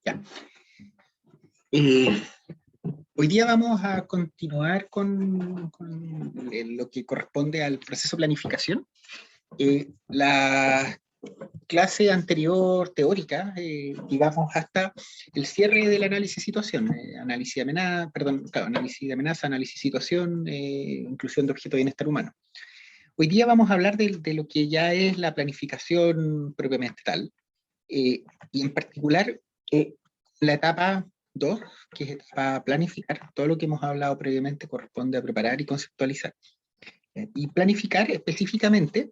Ya. Hoy día vamos a continuar con lo que corresponde al proceso de planificación. La clase anterior teórica, digamos, hasta el cierre del análisis de situación, análisis de amenaza, perdón, claro, análisis de amenaza, análisis de situación, inclusión de objeto de bienestar humano. Hoy día vamos a hablar de lo que ya es la planificación propiamente tal, y en particular la etapa 2, que es etapa planificar. Todo lo que hemos hablado previamente corresponde a preparar y conceptualizar. Y planificar específicamente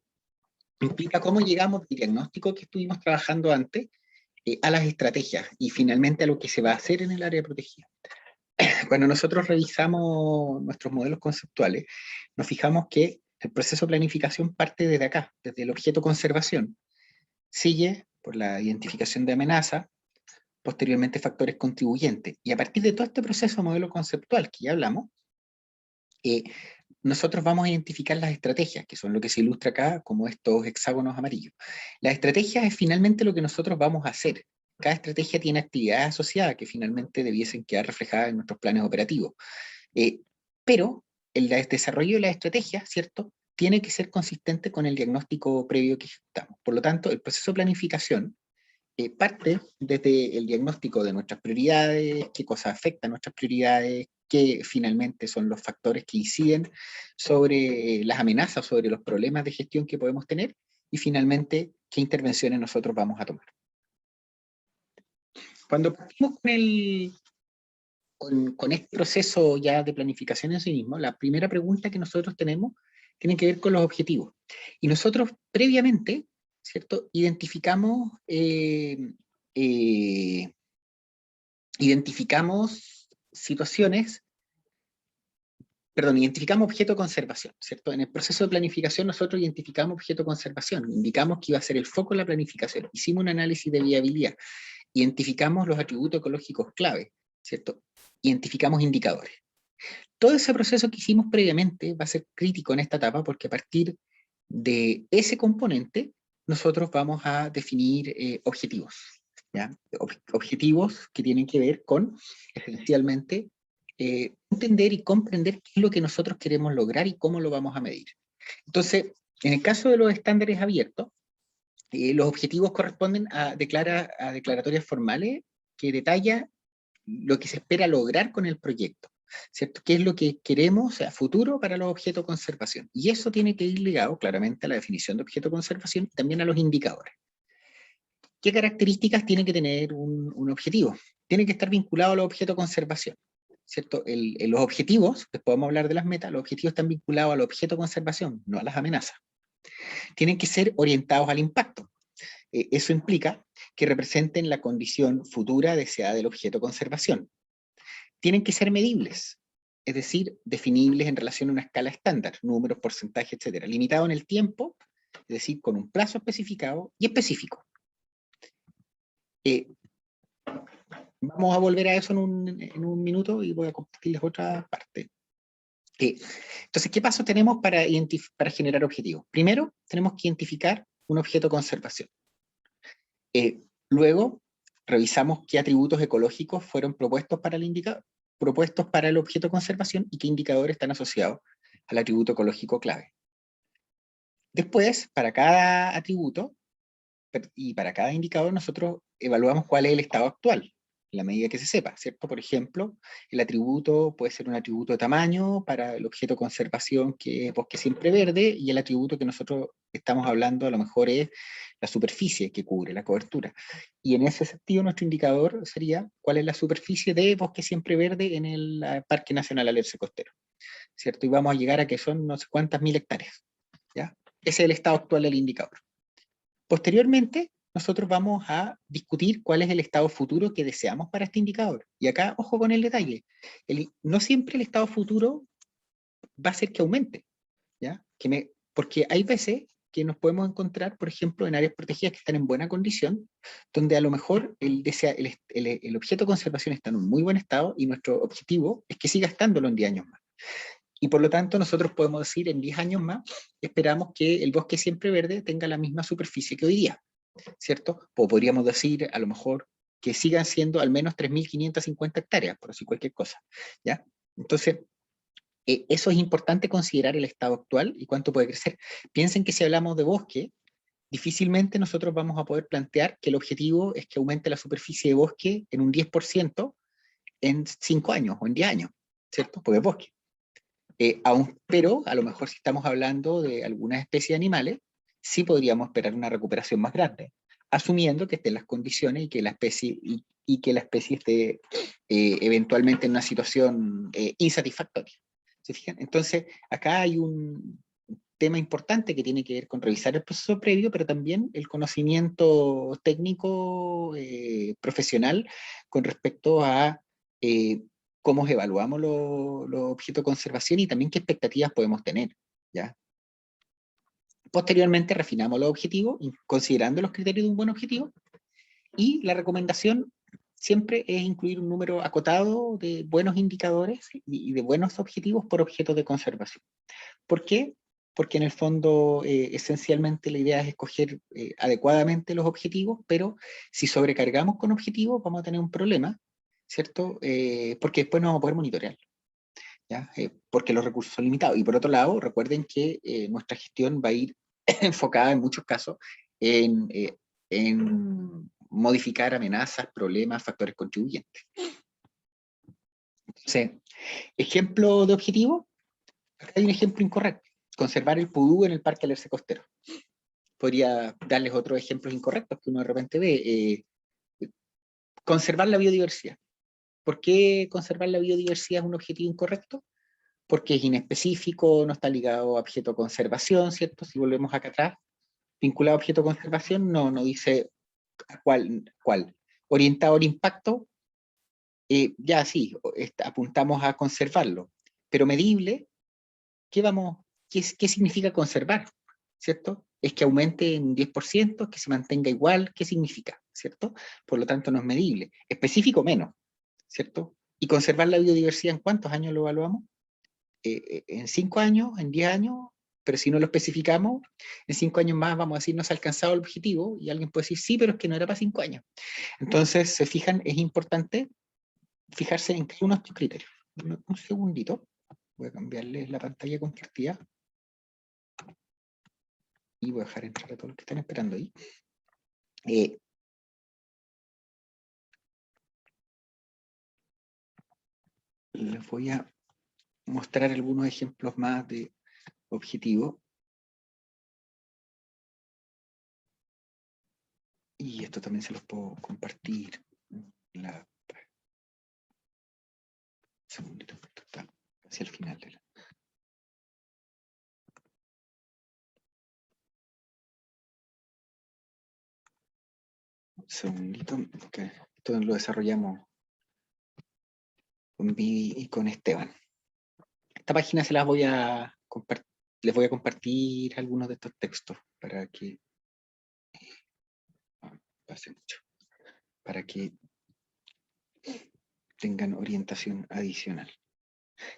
implica cómo llegamos del diagnóstico que estuvimos trabajando antes a las estrategias y finalmente a lo que se va a hacer en el área protegida. Cuando nosotros revisamos nuestros modelos conceptuales, nos fijamos que el proceso de planificación parte desde acá, desde el objeto conservación. Sigue por la identificación de amenaza, posteriormente factores contribuyentes. Y a partir de todo este proceso modelo conceptual que ya hablamos, nosotros vamos a identificar las estrategias, que son lo que se ilustra acá como estos hexágonos amarillos. Las estrategias es finalmente lo que nosotros vamos a hacer. Cada estrategia tiene actividades asociadas que finalmente debiesen quedar reflejadas en nuestros planes operativos. Pero el desarrollo de la estrategia, ¿cierto?, tiene que ser consistente con el diagnóstico previo que ejecutamos. Por lo tanto, el proceso de planificación parte desde el diagnóstico de nuestras prioridades, qué cosas afectan nuestras prioridades, qué finalmente son los factores que inciden sobre las amenazas, sobre los problemas de gestión que podemos tener, y finalmente qué intervenciones nosotros vamos a tomar. Cuando partimos con este proceso ya de planificación en sí mismo, la primera pregunta que nosotros tenemos tiene que ver con los objetivos. Y nosotros previamente, ¿cierto?, identificamos situaciones, perdón, identificamos objeto de conservación, ¿cierto? En el proceso de planificación nosotros identificamos objeto de conservación, indicamos que iba a ser el foco de la planificación, hicimos un análisis de viabilidad, identificamos los atributos ecológicos clave, ¿cierto? Identificamos indicadores. Todo ese proceso que hicimos previamente va a ser crítico en esta etapa porque a partir de ese componente nosotros vamos a definir objetivos, ¿ya? Objetivos que tienen que ver con, esencialmente, entender y comprender qué es lo que nosotros queremos lograr y cómo lo vamos a medir. Entonces, en el caso de los estándares abiertos, los objetivos corresponden a declaratorias formales que detallan lo que se espera lograr con el proyecto, ¿cierto? ¿Qué es lo que queremos a futuro para los objetos de conservación? Y eso tiene que ir ligado claramente a la definición de objeto de conservación y también a los indicadores. ¿Qué características tiene que tener un objetivo? Tiene que estar vinculado a los objetos de conservación, ¿cierto? Los objetivos, después vamos a hablar de las metas, los objetivos están vinculados al objeto de conservación, no a las amenazas. Tienen que ser orientados al impacto. Eso implica que representen la condición futura deseada del objeto de conservación. Tienen que ser medibles, es decir, definibles en relación a una escala estándar, números, porcentajes, etcétera, limitado en el tiempo, es decir, con un plazo especificado y específico. Vamos a volver a eso en un minuto y voy a compartirles otra parte. Entonces, ¿qué pasos tenemos para generar objetivos? Primero, tenemos que identificar un objeto de conservación. Luego, revisamos qué atributos ecológicos fueron propuestos para el objeto de conservación y qué indicadores están asociados al atributo ecológico clave. Después, para cada atributo y para cada indicador, nosotros evaluamos cuál es el estado actual, en la medida que se sepa, ¿cierto? Por ejemplo, el atributo puede ser un atributo de tamaño para el objeto de conservación que es bosque siempre verde, y el atributo que nosotros estamos hablando a lo mejor es la superficie que cubre, la cobertura. Y en ese sentido, nuestro indicador sería cuál es la superficie de bosque siempre verde en el Parque Nacional Alerce Costero, ¿cierto? Y vamos a llegar a que son no sé cuántas mil hectáreas, ¿ya? Ese es el estado actual del indicador. Posteriormente, nosotros vamos a discutir cuál es el estado futuro que deseamos para este indicador. Y acá, ojo con el detalle, no siempre el estado futuro va a ser que aumente, ¿ya? Porque hay veces que nos podemos encontrar, por ejemplo, en áreas protegidas que están en buena condición, donde a lo mejor el objeto de conservación está en un muy buen estado y nuestro objetivo es que siga estándolo en 10 años más. Y por lo tanto, nosotros podemos decir en 10 años más, esperamos que el bosque siempre verde tenga la misma superficie que hoy día, ¿cierto? O podríamos decir, a lo mejor, que sigan siendo al menos 3.550 hectáreas, por decir cualquier cosa, ¿ya? Entonces, eso es importante considerar el estado actual y cuánto puede crecer. Piensen que si hablamos de bosque, difícilmente nosotros vamos a poder plantear que el objetivo es que aumente la superficie de bosque en un 10% en 5 años o en 10 años, ¿cierto? Porque es bosque. Pero a lo mejor si estamos hablando de algunas especies de animales, sí podríamos esperar una recuperación más grande, asumiendo que estén las condiciones y que la especie, y que la especie esté eventualmente en una situación insatisfactoria. ¿Se fijan? Entonces, acá hay un tema importante que tiene que ver con revisar el proceso previo, pero también el conocimiento técnico profesional con respecto a cómo evaluamos los objetos de conservación y también qué expectativas podemos tener, ¿ya? Posteriormente refinamos los objetivos, considerando los criterios de un buen objetivo, y la recomendación siempre es incluir un número acotado de buenos indicadores y de buenos objetivos por objetos de conservación. ¿Por qué? Porque en el fondo esencialmente la idea es escoger adecuadamente los objetivos, pero si sobrecargamos con objetivos vamos a tener un problema, ¿cierto? Porque después no vamos a poder monitorear, ¿ya? Porque los recursos son limitados. Y por otro lado, recuerden que nuestra gestión va a ir enfocada en muchos casos en modificar amenazas, problemas, factores contribuyentes. Entonces, ejemplo de objetivo, acá hay un ejemplo incorrecto. Conservar el pudú en el Parque Alerce Costero. Podría darles otros ejemplos incorrectos que uno de repente ve. Conservar la biodiversidad. ¿Por qué conservar la biodiversidad es un objetivo incorrecto? Porque es inespecífico, no está ligado a objeto de conservación, ¿cierto? Si volvemos acá atrás, vinculado a objeto de conservación, no dice cuál. Orientado al impacto, ya sí, apuntamos a conservarlo. Pero medible, ¿qué significa conservar? ¿Cierto? Es que aumente en 10%, que se mantenga igual, ¿qué significa? ¿Cierto? Por lo tanto no es medible. Específico menos, ¿cierto? Y conservar la biodiversidad, ¿en cuántos años lo evaluamos? En 5 años, en 10 años, pero si no lo especificamos, en 5 años más vamos a decir no se ha alcanzado el objetivo y alguien puede decir sí, pero es que no era para 5 años. Entonces, se fijan, es importante fijarse en cada uno de estos criterios. Un segundito, voy a cambiarles la pantalla compartida y voy a dejar entrar a todos los que están esperando ahí. Les voy a mostrar algunos ejemplos más de objetivos. Y esto también se los puedo compartir. Un segundito, esto está hacia el final de la... Un segundito, porque esto lo desarrollamos con Vivi y con Esteban. Esta página se las voy a compartir, les voy a compartir algunos de estos textos para que pase mucho, para que tengan orientación adicional.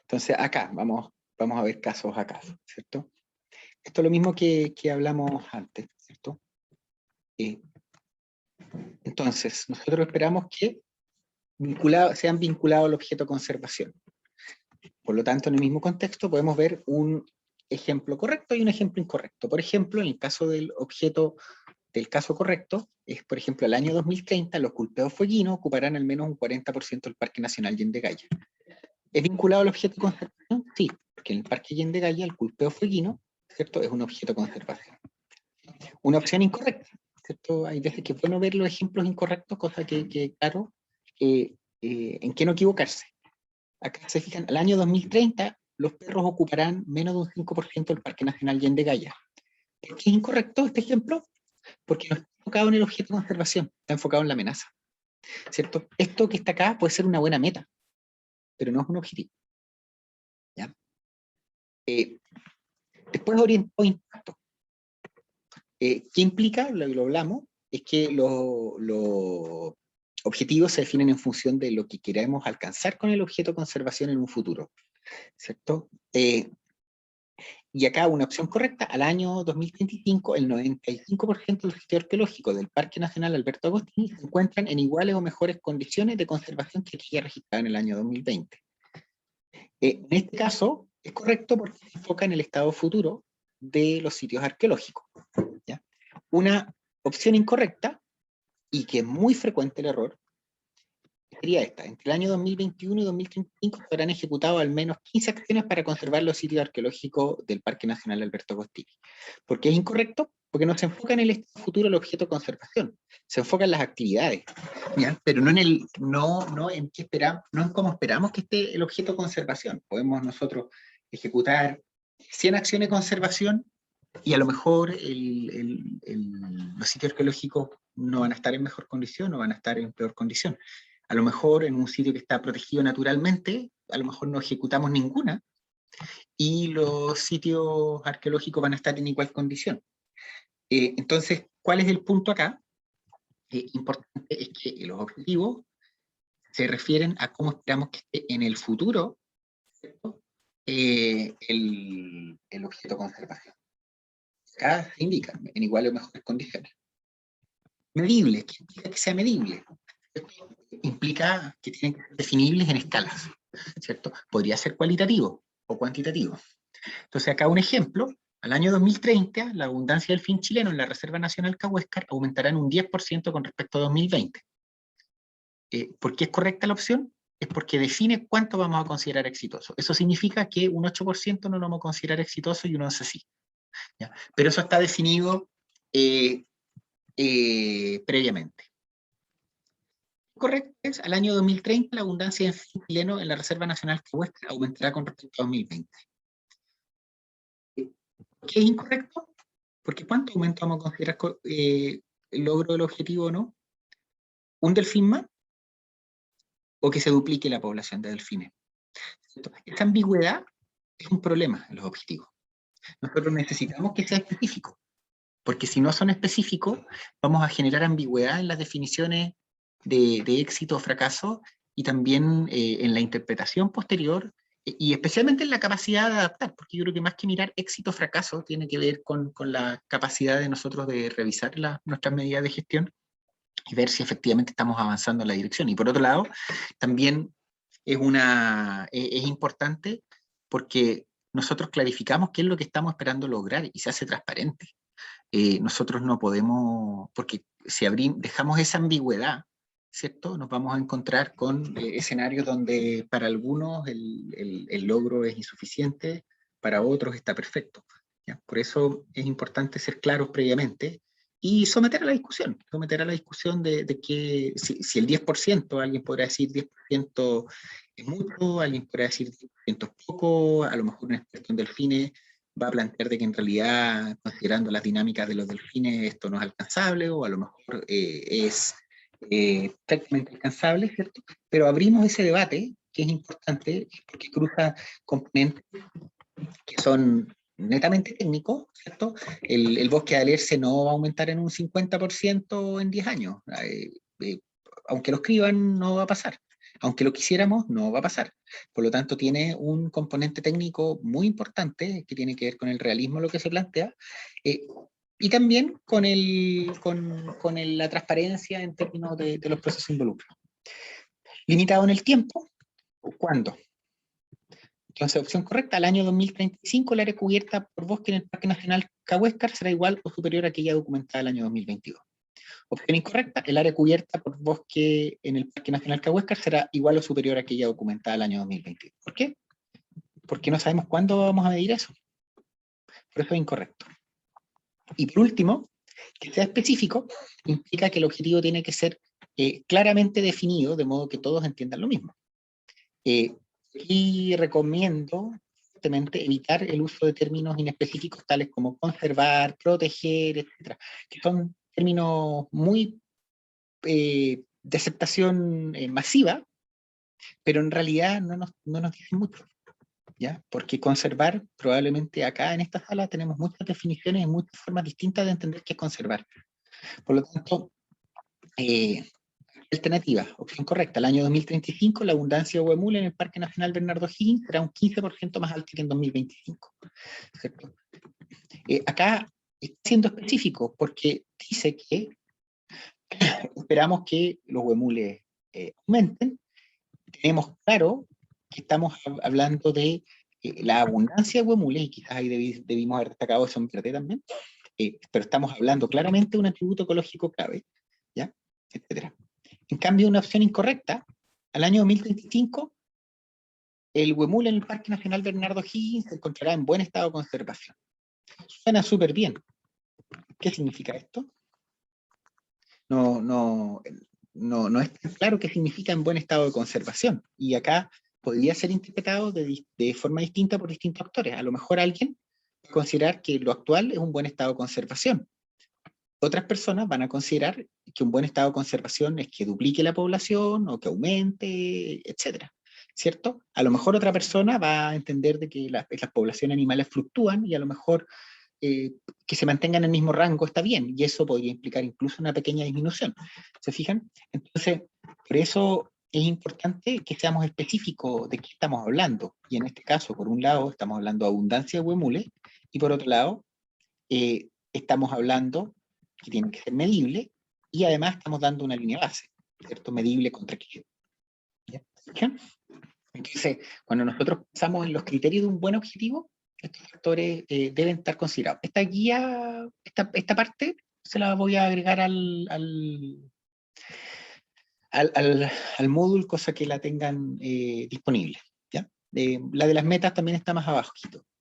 Entonces acá, vamos a ver casos a casos, ¿cierto? Esto es lo mismo que hablamos antes, ¿cierto? Entonces, nosotros esperamos que sean vinculados al objeto de conservación. Por lo tanto, en el mismo contexto podemos ver un ejemplo correcto y un ejemplo incorrecto. Por ejemplo, en el caso del objeto del caso correcto, es por ejemplo el año 2030 los culpeos fueguinos ocuparán al menos un 40% del Parque Nacional Yendegaya. ¿Es vinculado al objeto de conservación? Sí, porque en el Parque Yendegaya el culpeo fueguino, ¿cierto?, es un objeto de conservación. Una opción incorrecta, ¿cierto? Hay veces que es bueno ver los ejemplos incorrectos, cosa que claro, en qué no equivocarse. Acá se fijan, al año 2030 los perros ocuparán menos de un 5% del Parque Nacional Yendegaya. ¿Por qué es incorrecto este ejemplo? Porque no está enfocado en el objeto de conservación, está enfocado en la amenaza, ¿cierto? Esto que está acá puede ser una buena meta, pero no es un objetivo, ¿ya? Después orientado a impacto. ¿Qué implica? Lo hablamos, es que los objetivos se definen en función de lo que queremos alcanzar con el objeto de conservación en un futuro, ¿cierto? Y acá una opción correcta, al año 2035, el 95% del sitio arqueológico del Parque Nacional Alberto Agostini se encuentran en iguales o mejores condiciones de conservación que aquella registrada en el año 2020. En este caso, es correcto porque se enfoca en el estado futuro de los sitios arqueológicos, ¿ya? Una opción incorrecta, y que es muy frecuente el error, sería esta: entre el año 2021 y 2035 se habrán ejecutado al menos 15 acciones para conservar los sitios arqueológicos del Parque Nacional Alberto Agostini. ¿Por qué es incorrecto? Porque no se enfoca en el estado futuro del objeto de conservación, se enfoca en las actividades, ¿ya? Pero no en qué esperamos, no en cómo esperamos que esté el objeto de conservación. Podemos nosotros ejecutar 100 acciones de conservación y a lo mejor los sitios arqueológicos no van a estar en mejor condición o van a estar en peor condición. A lo mejor en un sitio que está protegido naturalmente, a lo mejor no ejecutamos ninguna, y los sitios arqueológicos van a estar en igual condición. Entonces, ¿cuál es el punto acá? Importante es que los objetivos se refieren a cómo esperamos que esté en el futuro, ¿cierto? El objeto de conservación. Acá se indica en iguales o mejores condiciones. Medible, ¿qué implica que sea medible? Implica que tienen que ser definibles en escalas, ¿cierto? Podría ser cualitativo o cuantitativo. Entonces, acá un ejemplo: al año 2030, la abundancia del delfín chileno en la Reserva Nacional Cahuéscar aumentará en un 10% con respecto a 2020. ¿Por qué es correcta la opción? Es porque define cuánto vamos a considerar exitoso. Eso significa que un 8% no lo vamos a considerar exitoso y un 11% sí, ¿ya? Pero eso está definido previamente. Correcto es: al año 2030 la abundancia de delfín chileno en la Reserva Nacional Cahuéscar aumentará con respecto a 2020. ¿Por qué es incorrecto? Porque ¿cuánto aumento vamos a considerar el logro del objetivo o no? ¿Un delfín más? ¿O que se duplique la población de delfines? Esta ambigüedad es un problema en los objetivos. Nosotros necesitamos que sea específico, porque si no son específicos, vamos a generar ambigüedad en las definiciones de éxito o fracaso, y también en la interpretación posterior, y especialmente en la capacidad de adaptar, porque yo creo que más que mirar éxito o fracaso, tiene que ver con la capacidad de nosotros de revisar nuestras medidas de gestión y ver si efectivamente estamos avanzando en la dirección. Y por otro lado, también es importante porque nosotros clarificamos qué es lo que estamos esperando lograr y se hace transparente. Nosotros no podemos, porque si dejamos esa ambigüedad, ¿cierto? Nos vamos a encontrar con escenarios donde para algunos el logro es insuficiente, para otros está perfecto, ¿ya? Por eso es importante ser claros previamente y someter a la discusión de que si el 10%, alguien podrá decir 10% es mucho, alguien podrá decir 10% es poco, a lo mejor un experto en delfines va a plantear de que en realidad, considerando las dinámicas de los delfines, esto no es alcanzable, o a lo mejor es prácticamente alcanzable, ¿cierto? Pero abrimos ese debate, que es importante, porque cruza componentes que son netamente técnicos, ¿cierto? El bosque de Alerce no va a aumentar en un 50% en 10 años. Aunque lo escriban, no va a pasar. Aunque lo quisiéramos, no va a pasar. Por lo tanto, tiene un componente técnico muy importante que tiene que ver con el realismo, lo que se plantea, y también con la transparencia en términos de los procesos involucrados. Limitado en el tiempo, ¿cuándo? Entonces, opción correcta: al año 2035 el área cubierta por bosque en el Parque Nacional Cahuéscar será igual o superior a aquella documentada el año 2022. Opción incorrecta: el área cubierta por bosque en el Parque Nacional Cahuéscar será igual o superior a aquella documentada el año 2022. ¿Por qué? Porque no sabemos cuándo vamos a medir eso. Por eso es incorrecto. Y por último, que sea específico implica que el objetivo tiene que ser claramente definido, de modo que todos entiendan lo mismo. Y recomiendo fuertemente evitar el uso de términos inespecíficos tales como conservar, proteger, etcétera, que son términos muy de aceptación masiva, pero en realidad no nos dicen mucho, ¿ya? Porque conservar, probablemente acá en esta sala tenemos muchas definiciones y muchas formas distintas de entender qué es conservar. Por lo tanto, Alternativa, opción correcta. El año 2035 la abundancia de huemul en el Parque Nacional Bernardo O'Higgins será un 15% más alta que en 2025. ¿Cierto? Acá está siendo específico porque dice que esperamos que los huemules aumenten. Tenemos claro que estamos hablando de la abundancia de huemules, y quizás ahí debimos haber destacado eso en verde también, pero estamos hablando claramente de un atributo ecológico clave, ¿ya? Etcétera. En cambio, una opción incorrecta, al año 2035, el huemul en el Parque Nacional Bernardo O'Higgins se encontrará en buen estado de conservación. Suena súper bien. ¿Qué significa esto? No es tan claro qué significa en buen estado de conservación. Y acá podría ser interpretado de forma distinta por distintos actores. A lo mejor alguien va a considerar que lo actual es un buen estado de conservación. Otras personas van a considerar que un buen estado de conservación es que duplique la población o que aumente, etcétera, ¿cierto? A lo mejor otra persona va a entender de que las poblaciones animales fluctúan y a lo mejor que se mantengan en el mismo rango está bien, y eso podría implicar incluso una pequeña disminución. ¿Se fijan? Entonces, por eso es importante que seamos específicos de qué estamos hablando. Y en este caso, por un lado, estamos hablando de abundancia de huemules, y por otro lado, estamos hablando que tiene que ser medible, y además estamos dando una línea base, ¿cierto? Medible contra qué. ¿Ya? Entonces, cuando nosotros pensamos en los criterios de un buen objetivo, estos factores deben estar considerados. Esta guía, esta parte, se la voy a agregar al módulo, cosa que la tengan disponible. ¿Ya? La de las metas también está más abajo.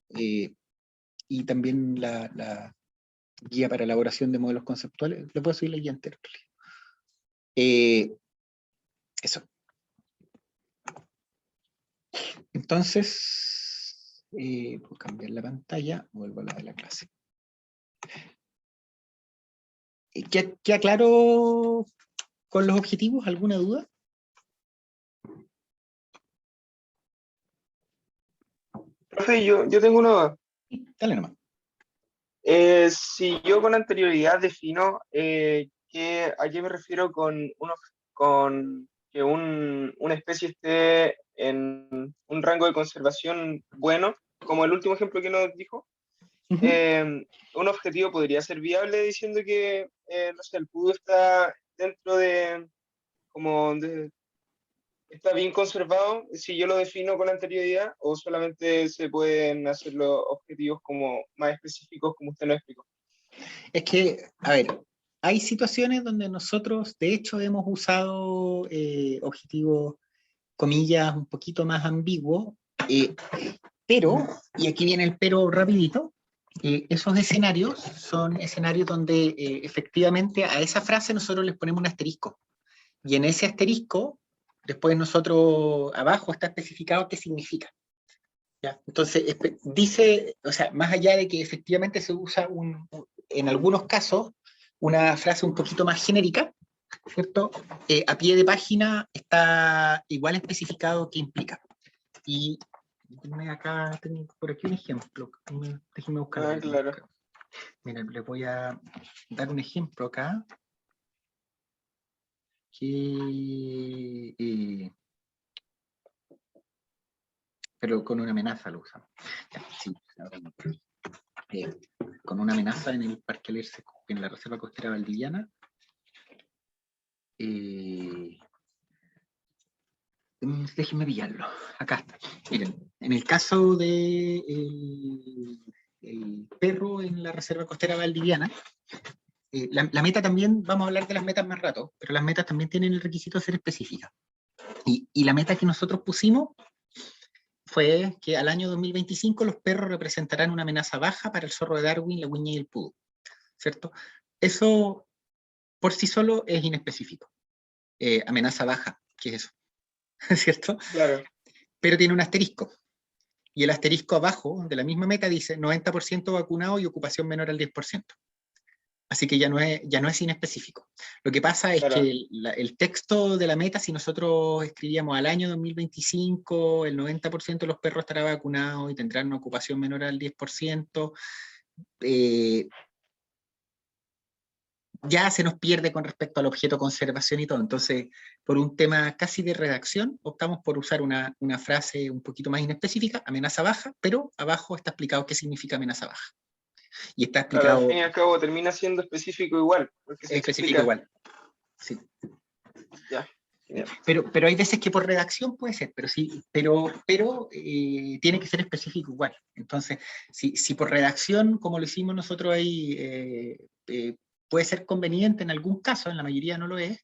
Y también la guía para elaboración de modelos conceptuales, le puedo subir la guía entera. Eso. Entonces, puedo cambiar la pantalla, vuelvo a la de la clase. ¿Queda claro con los objetivos? ¿Alguna duda? Profe, yo tengo una duda. Dale nomás. Si yo con anterioridad defino a qué me refiero con que una especie esté en un rango de conservación bueno, como el último ejemplo que nos dijo, un objetivo podría ser viable diciendo que no sé, el pudo está dentro de, como está bien conservado, si yo lo defino con anterioridad, o solamente se pueden hacer los objetivos como más específicos, como usted lo explicó. Es que, a ver, hay situaciones donde nosotros, de hecho, hemos usado objetivos, comillas, un poquito más ambiguos, pero, y aquí viene el pero rapidito, esos escenarios son escenarios donde efectivamente a esa frase nosotros les ponemos un asterisco. Y en ese asterisco, después nosotros abajo está especificado qué significa. ¿Ya? Entonces, dice, o sea, más allá de que efectivamente se usa en algunos casos una frase un poquito más genérica, ¿cierto? A pie de página está igual especificado qué implica. Y acá tengo por aquí un ejemplo. Déjenme buscarlo. Ah, claro. Miren, les voy a dar un ejemplo acá. Pero con una amenaza lo usamos. Sí, con una amenaza en el Parque Alerce, en la Reserva Costera Valdiviana. Déjenme pillarlo. Acá está. Miren, en el caso de el perro en la Reserva Costera Valdiviana, la meta también, vamos a hablar de las metas más rato, pero las metas también tienen el requisito de ser específicas. Y la meta que nosotros pusimos fue que al año 2025 los perros representarán una amenaza baja para el zorro de Darwin, la huiña y el pudo, ¿cierto? Eso por sí solo es inespecífico. Amenaza baja, ¿qué es eso? ¿Cierto? Claro. Pero tiene un asterisco. Y el asterisco abajo de la misma meta dice 90% vacunado y ocupación menor al 10%. Así que ya no es inespecífico. Lo que pasa es Claro. que el texto de la meta, si nosotros escribíamos al año 2025, el 90% de los perros estará vacunado y tendrán una ocupación menor al 10%, ya se nos pierde con respecto al objeto conservación y todo. Entonces, por un tema casi de redacción, optamos por usar una frase un poquito más inespecífica, amenaza baja, pero abajo está explicado qué significa amenaza baja. Y está Claro, al explicado fin y al cabo termina siendo específico igual, porque se específico explica. igual. Sí. Ya, genial. Pero hay veces que por redacción puede ser, pero tiene que ser específico igual. Entonces, si por redacción, como lo hicimos nosotros ahí, puede ser conveniente en algún caso, en la mayoría no lo es,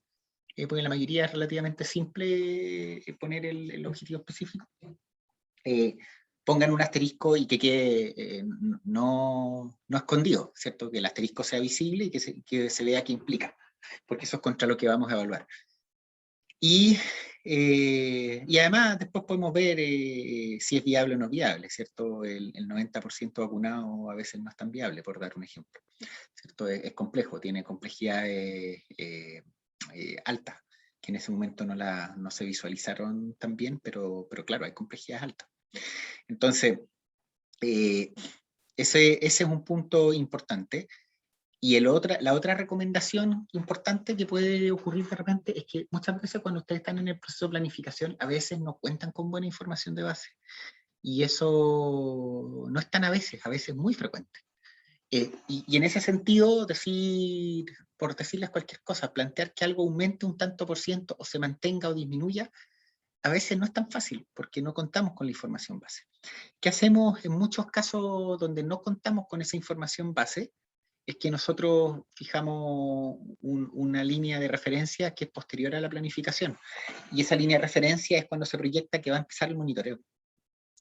porque en la mayoría es relativamente simple poner el objetivo específico, pongan un asterisco y que quede no escondido, ¿cierto? Que el asterisco sea visible y que se vea qué implica, porque eso es contra lo que vamos a evaluar. Y además después podemos ver si es viable o no viable, ¿cierto? El 90% vacunado a veces no es tan viable, por dar un ejemplo, ¿cierto? Es complejo, tiene complejidades altas, que en ese momento no se visualizaron tan bien, pero claro, hay complejidades altas. Entonces, ese es un punto importante. Y la otra recomendación importante que puede ocurrir de repente es que muchas veces cuando ustedes están en el proceso de planificación, a veces no cuentan con buena información de base. Y eso no es tan a veces muy frecuente. Y en ese sentido, por decirles cualquier cosa, plantear que algo aumente un tanto por ciento o se mantenga o disminuya, a veces no es tan fácil porque no contamos con la información base. ¿Qué hacemos en muchos casos donde no contamos con esa información base? Es que nosotros fijamos una línea de referencia que es posterior a la planificación. Y esa línea de referencia es cuando se proyecta que va a empezar el monitoreo.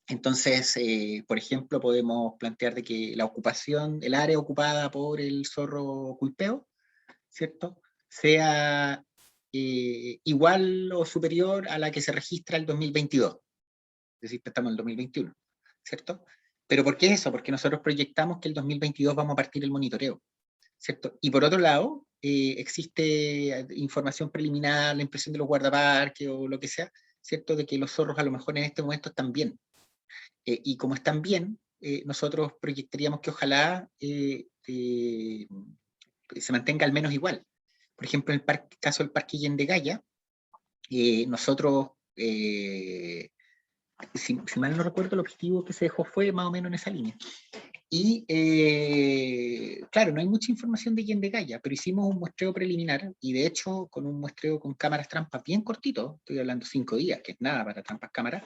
Entonces, por ejemplo, podemos plantear de que la ocupación, el área ocupada por el zorro culpeo, ¿cierto? Sea igual o superior a la que se registra el 2022. Es decir, estamos en el 2021, ¿cierto? ¿Pero por qué es eso? Porque nosotros proyectamos que el 2022 vamos a partir el monitoreo, ¿cierto? Y por otro lado, existe información preliminar, la impresión de los guardaparques o lo que sea, ¿cierto? De que los zorros a lo mejor en este momento están bien. Y como están bien, nosotros proyectaríamos que ojalá se mantenga al menos igual. Por ejemplo, en el caso del Parque Yendegaya, nosotros, si mal no recuerdo, el objetivo que se dejó fue más o menos en esa línea. Y claro, no hay mucha información de Yendegaya, pero hicimos un muestreo preliminar y de hecho con un muestreo con cámaras trampas bien cortito, estoy hablando 5 días, que es nada para trampas cámaras,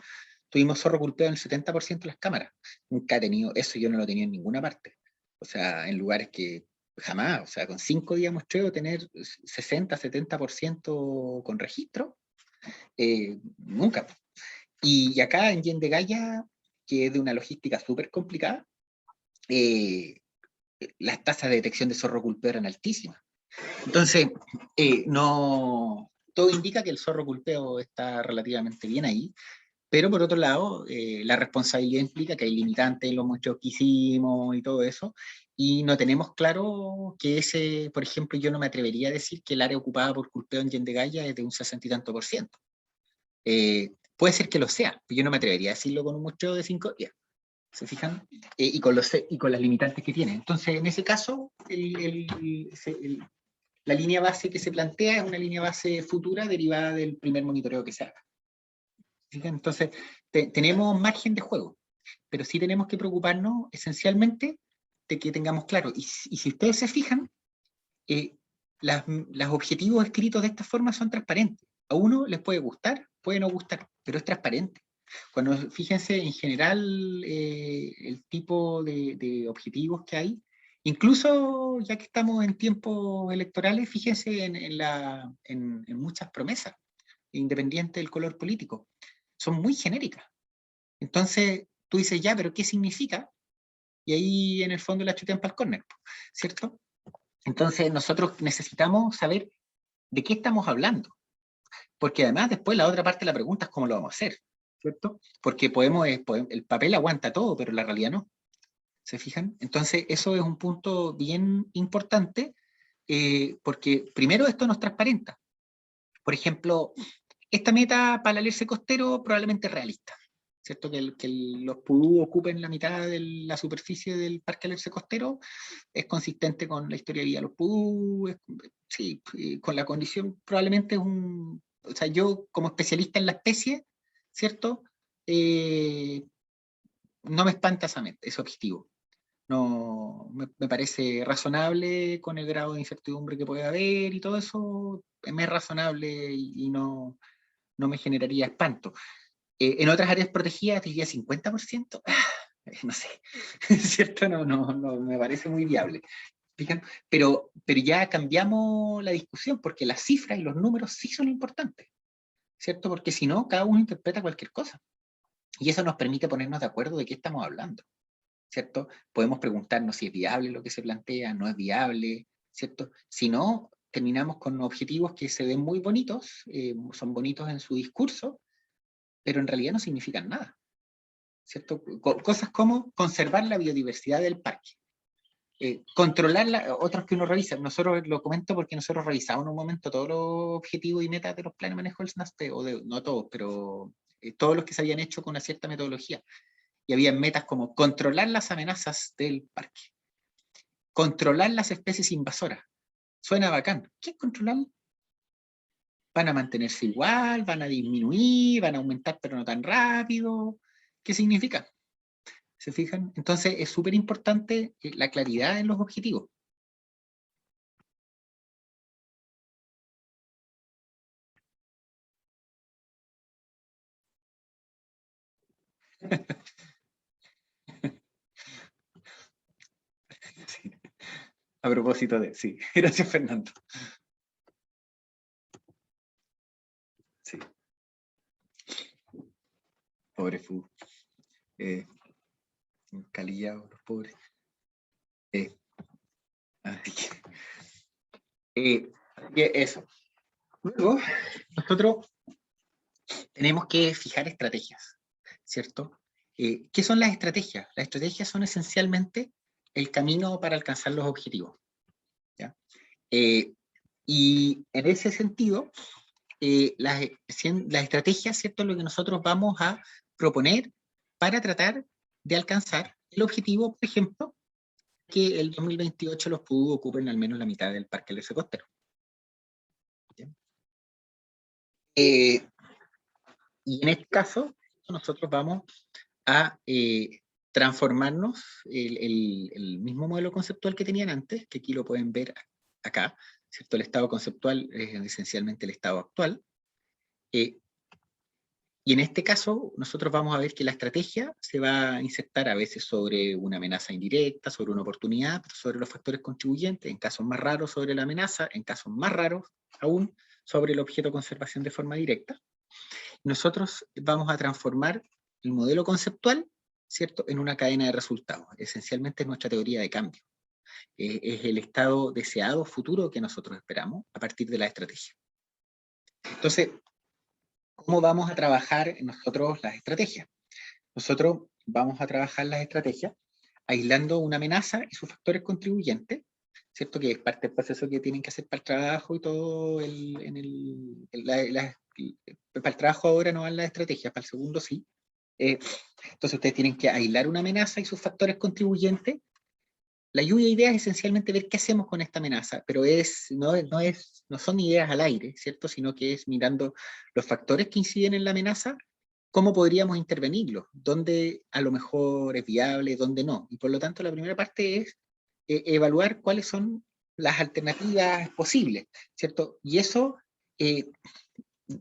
tuvimos zorro culpeado en el 70% de las cámaras. Nunca he tenido, eso yo no lo tenía en ninguna parte. O sea, en lugares que jamás, o sea, con 5 días muestreo tener 60, 70% con registro, nunca. Y acá en Yendegaya, que es de una logística súper complicada, las tasas de detección de zorro culpeo eran altísimas. Entonces, todo indica que el zorro culpeo está relativamente bien ahí, pero por otro lado, la responsabilidad implica que hay limitantes en los muestreos que hicimos y todo eso, y no tenemos claro que ese, por ejemplo, yo no me atrevería a decir que el área ocupada por culpeo en Yendegaya es de un 60 y tanto por ciento. Puede ser que lo sea, pero yo no me atrevería a decirlo con un muestreo de 5 días. ¿Se fijan? Y con las limitantes que tiene. Entonces, en ese caso, la línea base que se plantea es una línea base futura derivada del primer monitoreo que se haga. ¿Se fijan? Entonces, tenemos margen de juego, pero sí tenemos que preocuparnos esencialmente de que tengamos claro. Y si ustedes se fijan, los objetivos escritos de esta forma son transparentes. A uno les puede gustar, puede no gustar, pero es transparente. Cuando fíjense en general el tipo de objetivos que hay, incluso ya que estamos en tiempos electorales, fíjense en muchas promesas, independiente del color político, son muy genéricas. Entonces tú dices, ya, pero ¿qué significa? Y ahí en el fondo la chutean para el córner, ¿cierto? Entonces nosotros necesitamos saber de qué estamos hablando, porque además después la otra parte de la pregunta es cómo lo vamos a hacer, ¿cierto? Porque el papel aguanta todo, pero la realidad no. ¿Se fijan? Entonces eso es un punto bien importante, porque primero esto nos transparenta. Por ejemplo, esta meta para el alerce costero probablemente es realista. ¿cierto? Que los pudú ocupen la mitad de la superficie del Parque Alerce Costero es consistente con la historia de vida de los pudú, sí, con la condición, probablemente es un, o sea, yo como especialista en la especie, ¿cierto? No me espanta ese objetivo. No, me parece razonable con el grado de incertidumbre que puede haber y todo eso, me es razonable y no, no me generaría espanto. En otras áreas protegidas diría 50%, no sé, ¿cierto? No me parece muy viable. Pero ya cambiamos la discusión porque las cifras y los números sí son importantes, ¿cierto? Porque si no, cada uno interpreta cualquier cosa. Y eso nos permite ponernos de acuerdo de qué estamos hablando, ¿cierto? Podemos preguntarnos si es viable lo que se plantea, no es viable, ¿cierto? Si no, terminamos con objetivos que se ven muy bonitos, son bonitos en su discurso, pero en realidad no significan nada, ¿cierto? Cosas como conservar la biodiversidad del parque, controlar otros que uno revisa. Nosotros lo comento porque nosotros revisamos en un momento todos los objetivos y metas de los planes de manejo del SNASPE, no todos, pero todos los que se habían hecho con una cierta metodología. Y había metas como controlar las amenazas del parque, controlar las especies invasoras. Suena bacán. ¿Qué es controlar? ¿Van a mantenerse igual? ¿Van a disminuir? ¿Van a aumentar pero no tan rápido? ¿Qué significa? ¿Se fijan? Entonces es súper importante la claridad en los objetivos. Sí. A propósito de, sí, gracias Fernando. Sí. Pobre Fu. Calillados, los pobres. Así que eso. Luego, nosotros tenemos que fijar estrategias, ¿cierto? ¿Qué son las estrategias? Las estrategias son esencialmente el camino para alcanzar los objetivos, ¿ya? Y en ese sentido, las estrategias, ¿cierto? Es lo que nosotros vamos a proponer para tratar de alcanzar el objetivo, por ejemplo, que el 2028 los PUD ocupen al menos la mitad del parque del costero. Y en este caso, nosotros vamos a transformarnos el mismo modelo conceptual que tenían antes, que aquí lo pueden ver acá, ¿cierto? El estado conceptual es esencialmente el estado actual. Y en este caso, nosotros vamos a ver que la estrategia se va a insertar a veces sobre una amenaza indirecta, sobre una oportunidad, sobre los factores contribuyentes, en casos más raros sobre la amenaza, en casos más raros aún sobre el objeto de conservación de forma directa. Nosotros vamos a transformar el modelo conceptual, ¿cierto?, en una cadena de resultados. Esencialmente es nuestra teoría de cambio. Es el estado deseado futuro que nosotros esperamos a partir de la estrategia. Entonces, ¿cómo vamos a trabajar nosotros las estrategias? Nosotros vamos a trabajar las estrategias aislando una amenaza y sus factores contribuyentes, ¿cierto? Que es parte del proceso que tienen que hacer para el trabajo y todo para el trabajo ahora no van las estrategias, para el segundo sí. Entonces ustedes tienen que aislar una amenaza y sus factores contribuyentes. La lluvia de ideas es esencialmente ver qué hacemos con esta amenaza, pero no son ideas al aire, ¿cierto? Sino que es mirando los factores que inciden en la amenaza, cómo podríamos intervenirlos, dónde a lo mejor es viable, dónde no. Y por lo tanto la primera parte es evaluar cuáles son las alternativas posibles, ¿cierto? Y eso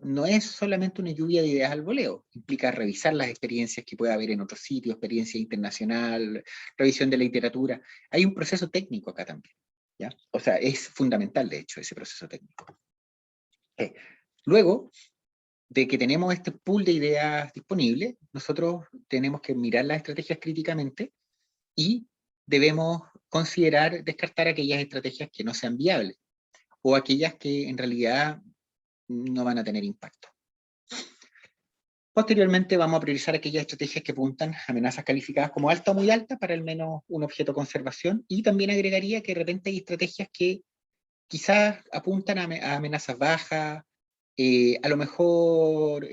no es solamente una lluvia de ideas al voleo, implica revisar las experiencias que puede haber en otros sitios, experiencia internacional, revisión de la literatura. Hay un proceso técnico acá también, ¿ya? O sea, es fundamental, de hecho, ese proceso técnico. Luego de que tenemos este pool de ideas disponibles, nosotros tenemos que mirar las estrategias críticamente y debemos considerar, descartar aquellas estrategias que no sean viables o aquellas que en realidad no van a tener impacto. Posteriormente vamos a priorizar aquellas estrategias que apuntan a amenazas calificadas como alta o muy alta para al menos un objeto de conservación, y también agregaría que de repente hay estrategias que quizás apuntan a amenazas bajas, a lo mejor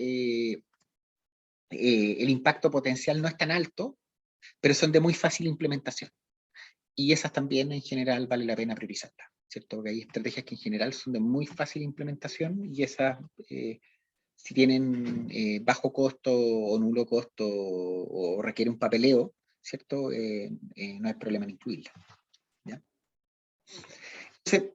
el impacto potencial no es tan alto, pero son de muy fácil implementación. Y esas también en general vale la pena priorizarlas, ¿cierto? Porque hay estrategias que en general son de muy fácil implementación y esas, si tienen bajo costo o nulo costo o requiere un papeleo, ¿cierto? No hay problema en incluirlas, ¿ya? Entonces,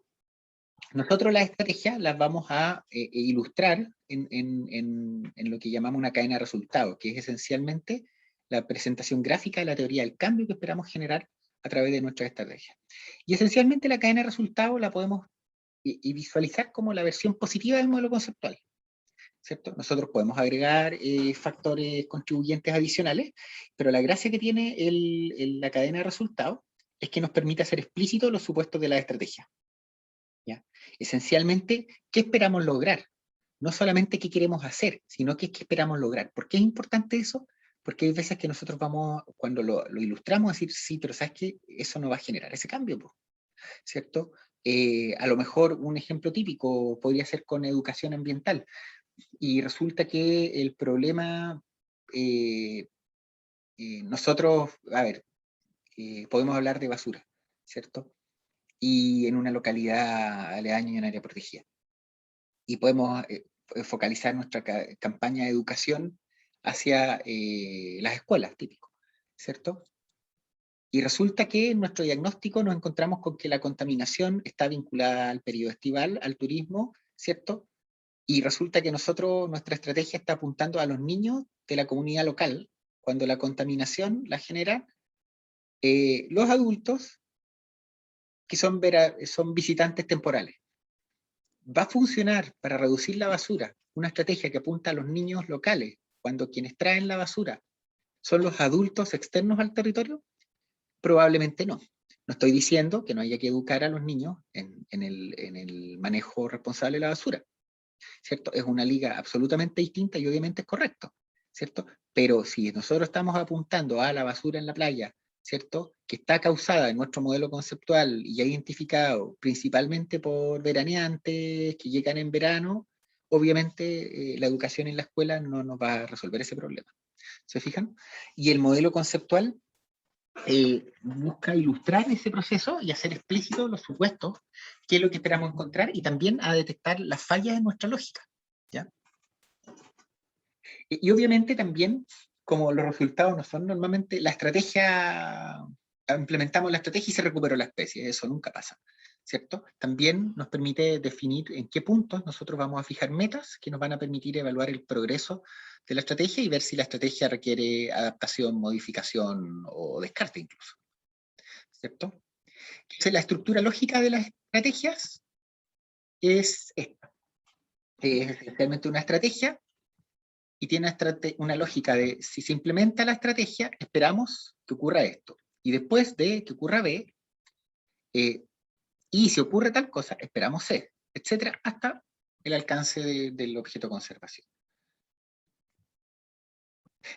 nosotros las estrategias las vamos a ilustrar en lo que llamamos una cadena de resultados, que es esencialmente la presentación gráfica de la teoría del cambio que esperamos generar a través de nuestras estrategias. Y esencialmente la cadena de resultados la podemos visualizar como la versión positiva del modelo conceptual, ¿cierto? Nosotros podemos agregar factores contribuyentes adicionales, pero la gracia que tiene la cadena de resultados es que nos permite hacer explícitos los supuestos de la estrategia. ¿Ya? Esencialmente, ¿qué esperamos lograr? No solamente qué queremos hacer, sino qué esperamos lograr. ¿Por qué es importante eso? Porque hay veces que nosotros vamos, cuando lo ilustramos, a decir, sí, pero ¿sabes qué? Eso no va a generar ese cambio, ¿cierto? A lo mejor un ejemplo típico podría ser con educación ambiental. Y resulta que el problema, nosotros, a ver, podemos hablar de basura, ¿cierto? Y en una localidad aledaña y en área protegida. Y podemos focalizar nuestra campaña de educación hacia las escuelas, típico, ¿cierto? Y resulta que en nuestro diagnóstico nos encontramos con que la contaminación está vinculada al periodo estival, al turismo, ¿cierto? Y resulta que nuestra estrategia está apuntando a los niños de la comunidad local, cuando la contaminación la generan los adultos que son visitantes temporales. ¿Va a funcionar para reducir la basura una estrategia que apunta a los niños locales, cuando quienes traen la basura son los adultos externos al territorio? Probablemente no. No estoy diciendo que no haya que educar a los niños en el manejo responsable de la basura, ¿cierto? Es una liga absolutamente distinta y obviamente es correcto, ¿cierto? Pero si nosotros estamos apuntando a la basura en la playa, ¿cierto? Que está causada en nuestro modelo conceptual y ya identificado principalmente por veraneantes que llegan en verano, obviamente la educación en la escuela no nos va a resolver ese problema. ¿Se fijan? Y el modelo conceptual busca ilustrar ese proceso y hacer explícitos los supuestos, qué es lo que esperamos encontrar, y también a detectar las fallas en nuestra lógica, ¿ya? Y obviamente también, como los resultados no son normalmente la estrategia, implementamos la estrategia y se recuperó la especie, eso nunca pasa, ¿cierto? También nos permite definir en qué puntos nosotros vamos a fijar metas que nos van a permitir evaluar el progreso de la estrategia y ver si la estrategia requiere adaptación, modificación o descarte incluso, ¿cierto? Entonces, la estructura lógica de las estrategias es esta. Es esencialmente una estrategia y tiene una lógica de si se implementa la estrategia, esperamos que ocurra esto. Y después de que ocurra B, y si ocurre tal cosa, esperamos C, etcétera, hasta el alcance del objeto de conservación.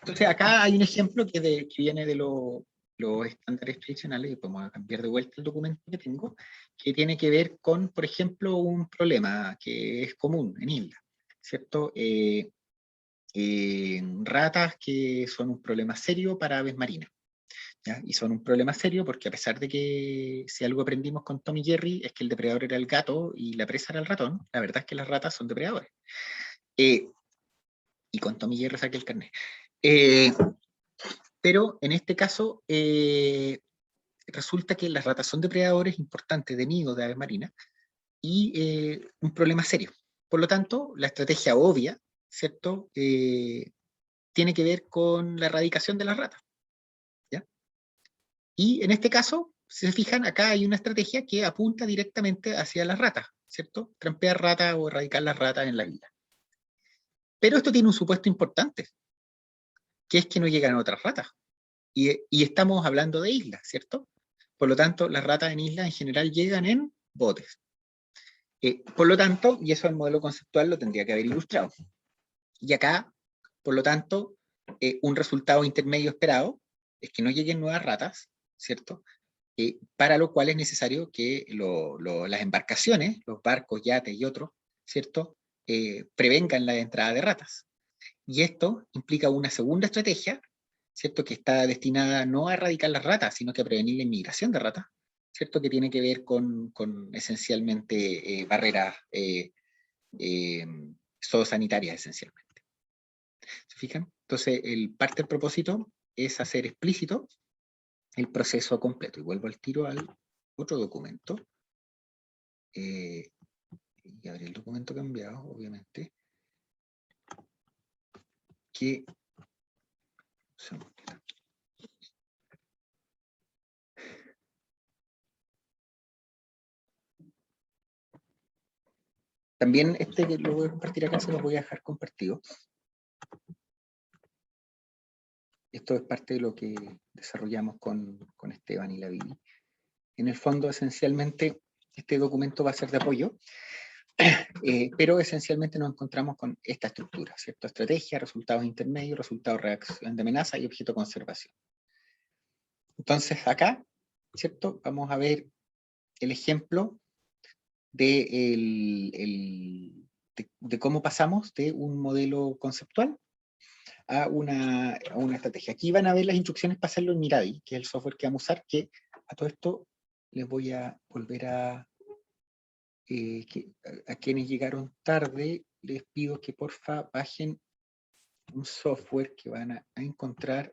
Entonces, acá hay un ejemplo que viene de los estándares tradicionales, y podemos cambiar de vuelta el documento que tengo, que tiene que ver con, por ejemplo, un problema que es común en islas, ¿cierto? Ratas que son un problema serio para aves marinas, ¿ya? Y son un problema serio porque a pesar de que si algo aprendimos con Tom y Jerry es que el depredador era el gato y la presa era el ratón, la verdad es que las ratas son depredadores. Y con Tom y Jerry saqué el carnet. Pero en este caso resulta que las ratas son depredadores importantes de nidos de aves marinas y un problema serio. Por lo tanto, la estrategia obvia, ¿cierto? Tiene que ver con la erradicación de las ratas, ¿ya? Y en este caso, si se fijan, acá hay una estrategia que apunta directamente hacia las ratas, ¿cierto? Trampear ratas o erradicar las ratas en la isla. Pero esto tiene un supuesto importante, que es que no llegan otras ratas. Y estamos hablando de islas, ¿cierto? Por lo tanto, las ratas en islas en general llegan en botes. Por lo tanto, y eso el modelo conceptual lo tendría que haber ilustrado. Y acá, por lo tanto, un resultado intermedio esperado es que no lleguen nuevas ratas, ¿cierto? Para lo cual es necesario que las embarcaciones, los barcos, yates y otros, ¿cierto? Prevengan la entrada de ratas. Y esto implica una segunda estrategia, ¿cierto? Que está destinada no a erradicar las ratas, sino que a prevenir la inmigración de ratas, ¿cierto? Que tiene que ver con esencialmente barreras zoosanitarias, esencialmente. ¿Se fijan? Entonces, parte del propósito es hacer explícito el proceso completo. Y vuelvo al tiro al otro documento. Y abrí el documento cambiado, obviamente. Que... También que lo voy a compartir acá, se lo voy a dejar compartido. Esto es parte de lo que desarrollamos con Esteban y la Vivi. En el fondo, esencialmente, este documento va a ser de apoyo, pero esencialmente nos encontramos con esta estructura, ¿cierto? Estrategia, resultados intermedios, resultados de reacción de amenaza y objeto de conservación. Entonces, acá, ¿cierto? Vamos a ver el ejemplo de cómo pasamos de un modelo conceptual a una estrategia. Aquí van a ver las instrucciones para hacerlo en Mirai, que es el software que vamos a usar, que a todo esto les voy a volver a quienes llegaron tarde, les pido que porfa bajen un software que van a encontrar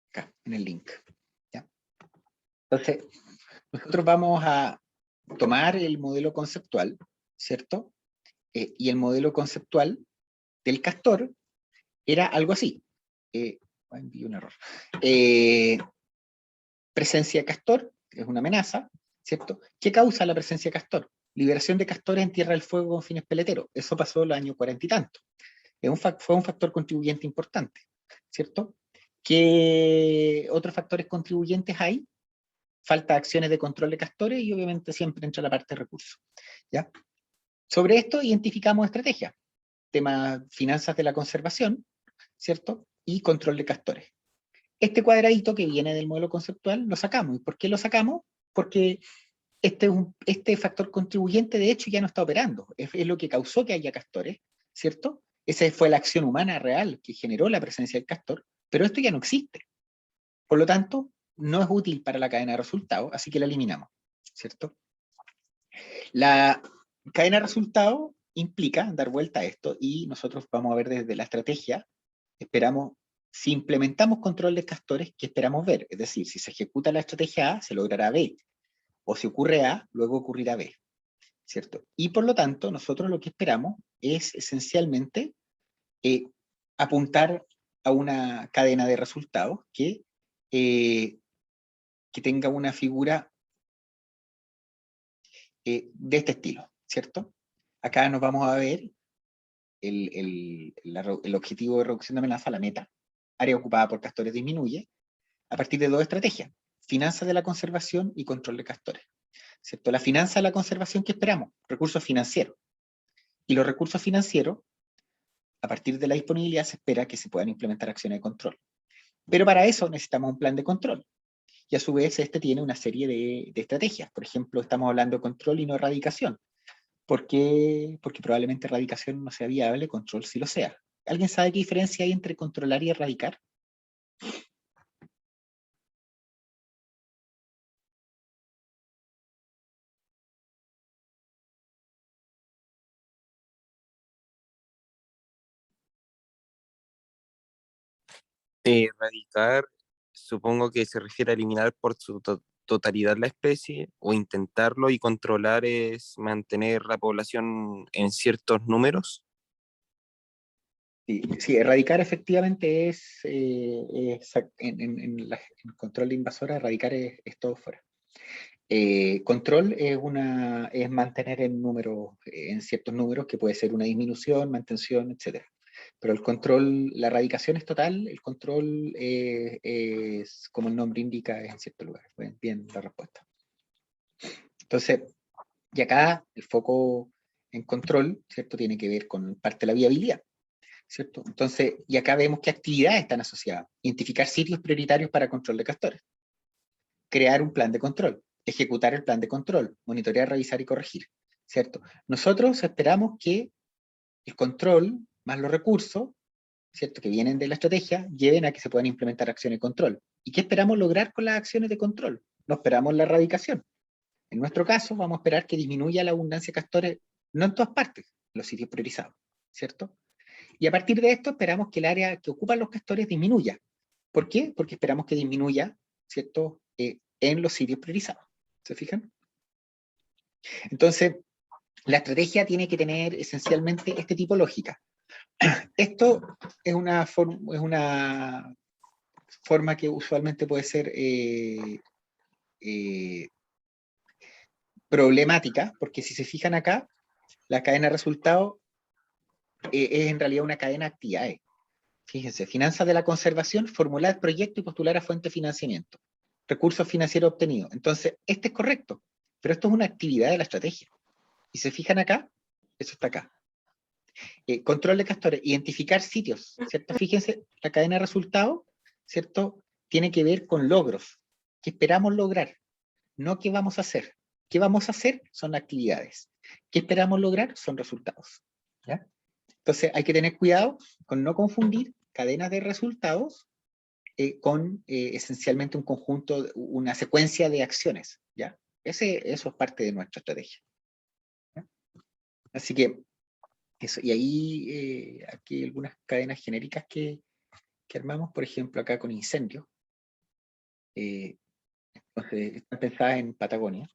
acá, en el link. ¿Ya? Entonces, nosotros vamos a tomar el modelo conceptual, ¿cierto? Y el modelo conceptual del castor era algo así. Envié un error. Presencia de castor, es una amenaza, ¿cierto? ¿Qué causa la presencia de castor? Liberación de castores en Tierra del Fuego con fines peleteros. Eso pasó en los años 40 y tanto. Fue un factor contribuyente importante, ¿cierto? ¿Qué otros factores contribuyentes hay? Falta de acciones de control de castores y obviamente siempre entra la parte de recursos, ¿ya? Sobre esto identificamos estrategias, temas finanzas de la conservación, ¿cierto? Y control de castores. Este cuadradito que viene del modelo conceptual lo sacamos. ¿Y por qué lo sacamos? Porque este factor contribuyente de hecho ya no está operando. Es lo que causó que haya castores, ¿cierto? Esa fue la acción humana real que generó la presencia del castor, pero esto ya no existe. Por lo tanto, no es útil para la cadena de resultados, así que la eliminamos, ¿cierto? La cadena de resultados implica dar vuelta a esto y nosotros vamos a ver desde la estrategia, esperamos, si implementamos control de castores, ¿qué esperamos ver? Es decir, si se ejecuta la estrategia A, se logrará B, o si ocurre A, luego ocurrirá B, ¿cierto? Y por lo tanto, nosotros lo que esperamos es esencialmente apuntar a una cadena de resultados que tenga una figura de este estilo, ¿cierto? Acá nos vamos a ver el objetivo de reducción de amenaza, la meta, área ocupada por castores disminuye, a partir de dos estrategias, finanzas de la conservación y control de castores, ¿cierto? La finanza de la conservación, ¿qué esperamos? Recursos financieros. Y los recursos financieros, a partir de la disponibilidad, se espera que se puedan implementar acciones de control. Pero para eso necesitamos un plan de control. Y a su vez, este tiene una serie de estrategias. Por ejemplo, estamos hablando de control y no erradicación. ¿Por qué? Porque probablemente erradicación no sea viable, control sí lo sea. ¿Alguien sabe qué diferencia hay entre controlar y erradicar? Erradicar, supongo que se refiere a eliminar por su totalidad la especie, o intentarlo, y controlar es mantener la población en ciertos números. Sí, sí, erradicar efectivamente en control de invasora, erradicar es todo fuera. Control es mantener en ciertos números, que puede ser una disminución, mantención, etc. Pero el control, la erradicación es total, el control es, como el nombre indica, es en cierto lugar. Bien la respuesta. Entonces, y acá el foco en control, ¿cierto? Tiene que ver con parte de la viabilidad, ¿cierto? Entonces, y acá vemos qué actividades están asociadas. Identificar sitios prioritarios para control de castores. Crear un plan de control. Ejecutar el plan de control. Monitorear, revisar y corregir, ¿cierto? Nosotros esperamos que el control más los recursos, ¿cierto?, que vienen de la estrategia, lleven a que se puedan implementar acciones de control. ¿Y qué esperamos lograr con las acciones de control? No esperamos la erradicación. En nuestro caso, vamos a esperar que disminuya la abundancia de castores, no en todas partes, en los sitios priorizados, ¿cierto? Y a partir de esto esperamos que el área que ocupan los castores disminuya. ¿Por qué? Porque esperamos que disminuya, ¿cierto?, en los sitios priorizados. ¿Se fijan? Entonces, la estrategia tiene que tener esencialmente este tipo de lógica. Esto es una forma que usualmente puede ser problemática, porque si se fijan acá, la cadena de resultados es en realidad una cadena de actividades. Fíjense, finanzas de la conservación, formular el proyecto y postular a fuente de financiamiento. Recursos financieros obtenidos. Entonces, este es correcto, pero esto es una actividad de la estrategia. Y se fijan acá, eso está acá. Control de castores, identificar sitios, ¿cierto? Fíjense, la cadena de resultados, ¿cierto?, tiene que ver con logros, que esperamos lograr, no qué vamos a hacer. ¿Qué vamos a hacer? Son actividades. ¿Qué esperamos lograr? Son resultados. ¿Ya? Entonces hay que tener cuidado con no confundir cadenas de resultados con esencialmente un conjunto, una secuencia de acciones. ¿Ya? Eso es parte de nuestra estrategia. ¿Ya? Así que eso, y ahí aquí hay algunas cadenas genéricas que armamos, por ejemplo, acá con incendios. Están pensadas en Patagonia.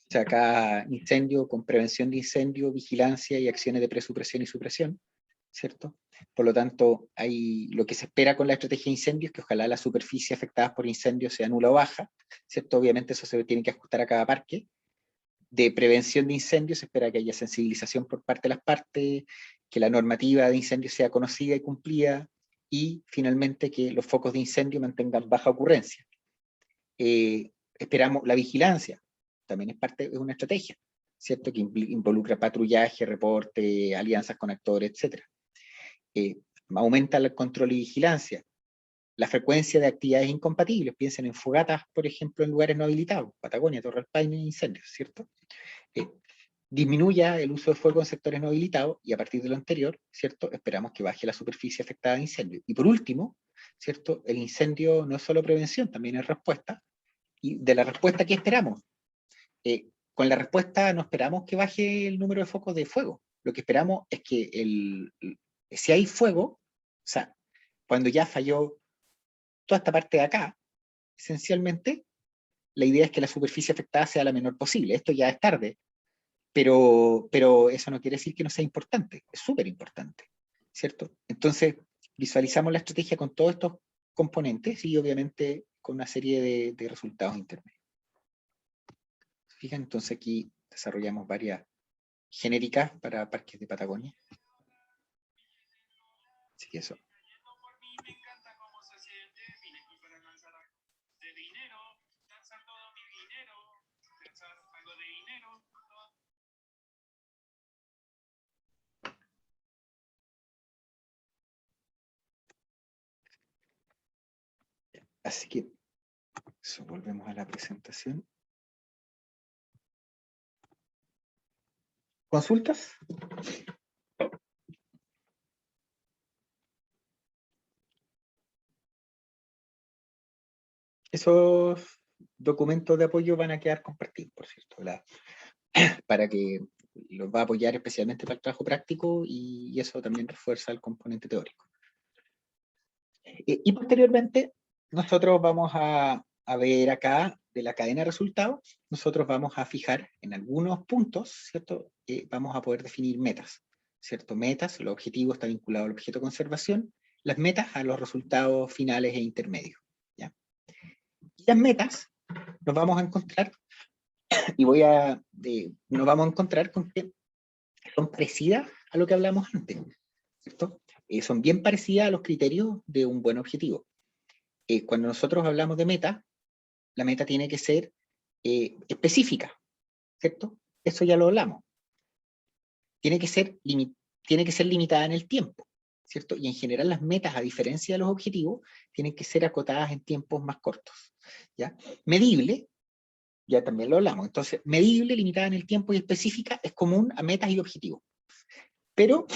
O sea, acá incendio con prevención de incendio, vigilancia y acciones de presupresión y supresión, ¿cierto? Por lo tanto, lo que se espera con la estrategia de incendios es que ojalá la superficie afectada por incendios sea nula o baja, ¿cierto? Obviamente eso se tiene que ajustar a cada parque. De prevención de incendios se espera que haya sensibilización por parte de las partes, que la normativa de incendios sea conocida y cumplida, y finalmente que los focos de incendio mantengan baja ocurrencia. Esperamos la vigilancia, también es una estrategia, ¿cierto? Que involucra patrullaje, reporte, alianzas con actores, etc. Aumenta el control y vigilancia. La frecuencia de actividades incompatibles, piensen en fogatas, por ejemplo, en lugares no habilitados, Patagonia, Torre del Paine, incendios, ¿cierto? Disminuya el uso de fuego en sectores no habilitados y a partir de lo anterior, ¿cierto? Esperamos que baje la superficie afectada de incendio. Y por último, ¿cierto? El incendio no es solo prevención, también es respuesta. Y de la respuesta, ¿qué esperamos? Con la respuesta no esperamos que baje el número de focos de fuego. Lo que esperamos es que si hay fuego, o sea, cuando ya falló toda esta parte de acá, esencialmente, la idea es que la superficie afectada sea la menor posible. Esto ya es tarde, pero eso no quiere decir que no sea importante, es súper importante, ¿cierto? Entonces, visualizamos la estrategia con todos estos componentes y obviamente con una serie de resultados intermedios. Fijan, entonces aquí desarrollamos varias genéricas para parques de Patagonia. Así que eso. Así que eso, volvemos a la presentación. ¿Consultas? Esos documentos de apoyo van a quedar compartidos, por cierto, para que los va a apoyar especialmente para el trabajo práctico y eso también refuerza el componente teórico. Y posteriormente, nosotros vamos a ver acá de la cadena de resultados, nosotros vamos a fijar en algunos puntos, ¿cierto? Vamos a poder definir metas, ¿cierto? Metas, los objetivos están vinculados al objeto de conservación, las metas a los resultados finales e intermedios, ¿ya? Y las metas nos vamos a encontrar, nos vamos a encontrar con que son parecidas a lo que hablamos antes, ¿cierto? Son bien parecidas a los criterios de un buen objetivo. Cuando nosotros hablamos de meta, la meta tiene que ser específica, ¿cierto? Eso ya lo hablamos. Tiene que ser limitada en el tiempo, ¿cierto? Y en general las metas, a diferencia de los objetivos, tienen que ser acotadas en tiempos más cortos, ¿ya? Medible, ya también lo hablamos. Entonces, medible, limitada en el tiempo y específica es común a metas y objetivos. Pero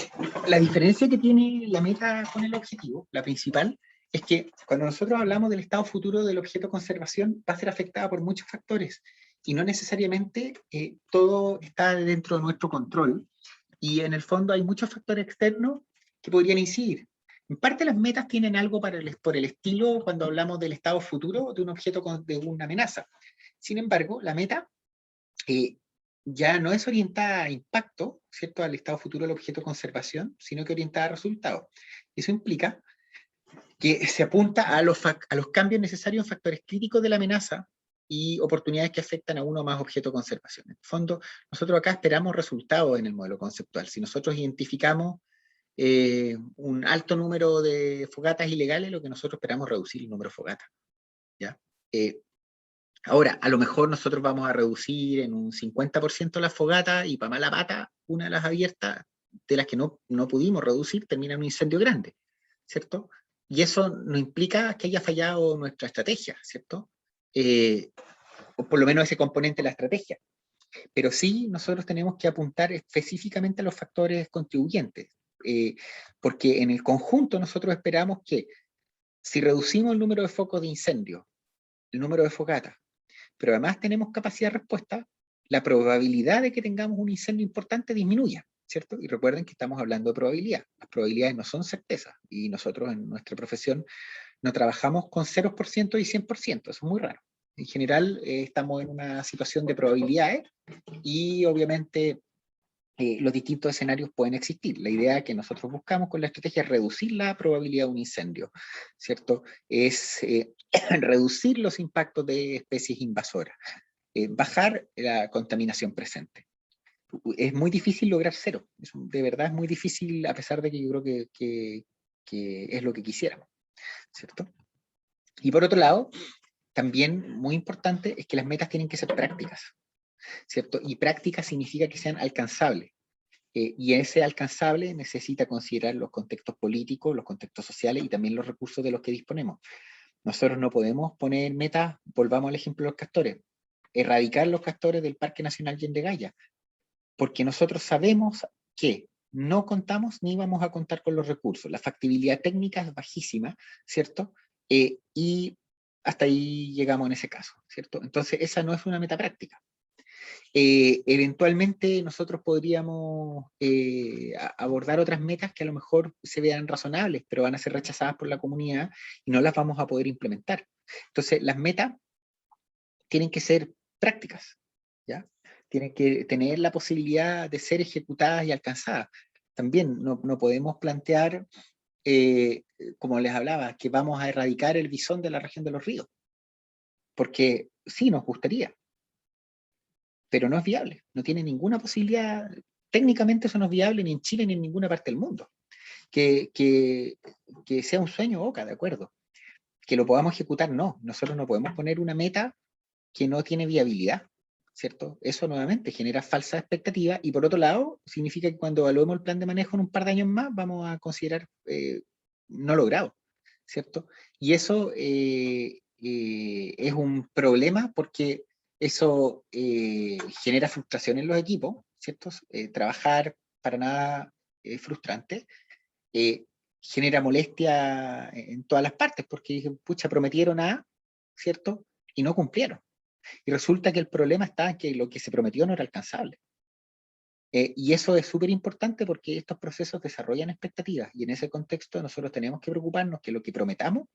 la diferencia que tiene la meta con el objetivo, la principal, es que cuando nosotros hablamos del estado futuro del objeto de conservación, va a ser afectada por muchos factores, y no necesariamente todo está dentro de nuestro control, y en el fondo hay muchos factores externos que podrían incidir. En parte las metas tienen algo por el estilo cuando hablamos del estado futuro de un objeto de una amenaza. Sin embargo, la meta ya no es orientada a impacto, ¿cierto?, al estado futuro del objeto de conservación, sino que orientada a resultados. Eso implica que se apunta a los cambios necesarios en factores críticos de la amenaza y oportunidades que afectan a uno o más objetos de conservación. En el fondo, nosotros acá esperamos resultados en el modelo conceptual. Si nosotros identificamos un alto número de fogatas ilegales, lo que nosotros esperamos es reducir el número de fogatas, ¿ya? Ahora, a lo mejor nosotros vamos a reducir en un 50% las fogatas, y para mala pata, una de las abiertas, de las que no pudimos reducir, termina en un incendio grande, ¿cierto? Y eso no implica que haya fallado nuestra estrategia, ¿cierto? O por lo menos ese componente de la estrategia. Pero sí, nosotros tenemos que apuntar específicamente a los factores contribuyentes, porque en el conjunto nosotros esperamos que si reducimos el número de focos de incendio, el número de fogatas, pero además tenemos capacidad de respuesta, la probabilidad de que tengamos un incendio importante disminuya, ¿cierto? Y recuerden que estamos hablando de probabilidad. Las probabilidades no son certezas, y nosotros en nuestra profesión no trabajamos con 0% y 100%, eso es muy raro. En general estamos en una situación de probabilidades, y obviamente los distintos escenarios pueden existir. La idea que nosotros buscamos con la estrategia es reducir la probabilidad de un incendio, ¿cierto? Es reducir los impactos de especies invasoras, bajar la contaminación presente. Es muy difícil lograr cero, de verdad es muy difícil, a pesar de que yo creo que es lo que quisiéramos, ¿cierto? Y por otro lado, también muy importante es que las metas tienen que ser prácticas, ¿cierto? Y prácticas significa que sean alcanzables. Y ese alcanzable necesita considerar los contextos políticos, los contextos sociales y también los recursos de los que disponemos. Nosotros no podemos poner metas, volvamos al ejemplo de los castores, erradicar los castores del Parque Nacional Yendegaya, porque nosotros sabemos que no contamos ni vamos a contar con los recursos. La factibilidad técnica es bajísima, ¿cierto? Y hasta ahí llegamos en ese caso, ¿cierto? Entonces esa no es una meta práctica. Eventualmente nosotros podríamos abordar otras metas que a lo mejor se vean razonables, pero van a ser rechazadas por la comunidad y no las vamos a poder implementar. Entonces las metas tienen que ser prácticas, ¿ya? Tienen que tener la posibilidad de ser ejecutadas y alcanzadas. También no podemos plantear, como les hablaba, que vamos a erradicar el bisón de la región de los ríos, porque sí nos gustaría, pero no es viable, no tiene ninguna posibilidad, técnicamente eso no es viable ni en Chile ni en ninguna parte del mundo. Que sea un sueño, Oca, de acuerdo. Que lo podamos ejecutar, no. Nosotros no podemos poner una meta que no tiene viabilidad, ¿cierto? Eso nuevamente genera falsa expectativa, y por otro lado, significa que cuando evaluemos el plan de manejo en un par de años más, vamos a considerar no logrado, ¿cierto? Y eso es un problema, porque eso genera frustración en los equipos, ¿cierto? Trabajar para nada es frustrante, genera molestia en todas las partes, porque dicen, pucha, prometieron A, ¿cierto? Y no cumplieron. Y resulta que el problema está en que lo que se prometió no era alcanzable. Y eso es súper importante, porque estos procesos desarrollan expectativas, y en ese contexto nosotros tenemos que preocuparnos que lo que prometamos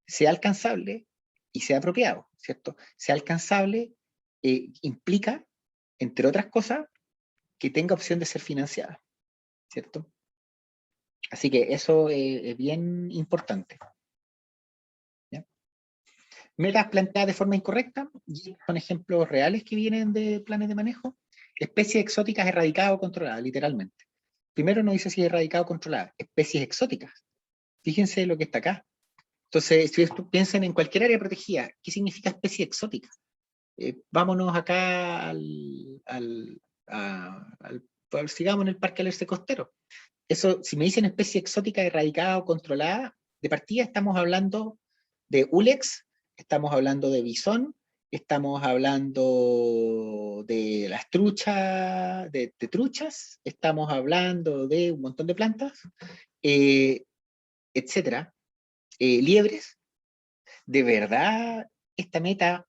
sea alcanzable y sea apropiado, ¿cierto? Sea alcanzable implica, entre otras cosas, que tenga opción de ser financiada, ¿cierto? Así que eso es bien importante. ¿Ya? Metas planteadas de forma incorrecta, y son ejemplos reales que vienen de planes de manejo. Especies exóticas erradicadas o controladas, literalmente. Primero no dice si erradicada o controlada, especies exóticas. Fíjense lo que está acá. Entonces, si piensan en cualquier área protegida, ¿qué significa especie exótica? Vámonos acá sigamos en el Parque Alerce Costero. Eso, si me dicen especie exótica erradicada o controlada, de partida estamos hablando de Ulex, estamos hablando de bisón, estamos hablando de las truchas, de truchas, estamos hablando de un montón de plantas, etcétera, liebres. ¿De verdad esta meta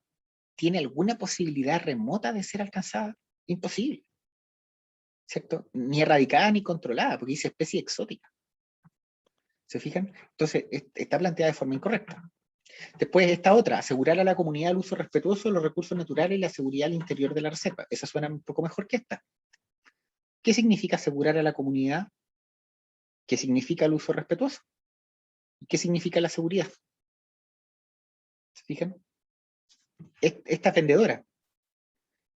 tiene alguna posibilidad remota de ser alcanzada? Imposible, ¿cierto? Ni erradicada ni controlada, porque dice especie exótica. ¿Se fijan? Entonces, está planteada de forma incorrecta. Después esta otra, asegurar a la comunidad el uso respetuoso de los recursos naturales y la seguridad al interior de la reserva. Esa suena un poco mejor que esta. ¿Qué significa asegurar a la comunidad? ¿Qué significa el uso respetuoso? ¿Y qué significa la seguridad? ¿Se fijan? Esta es vendedora.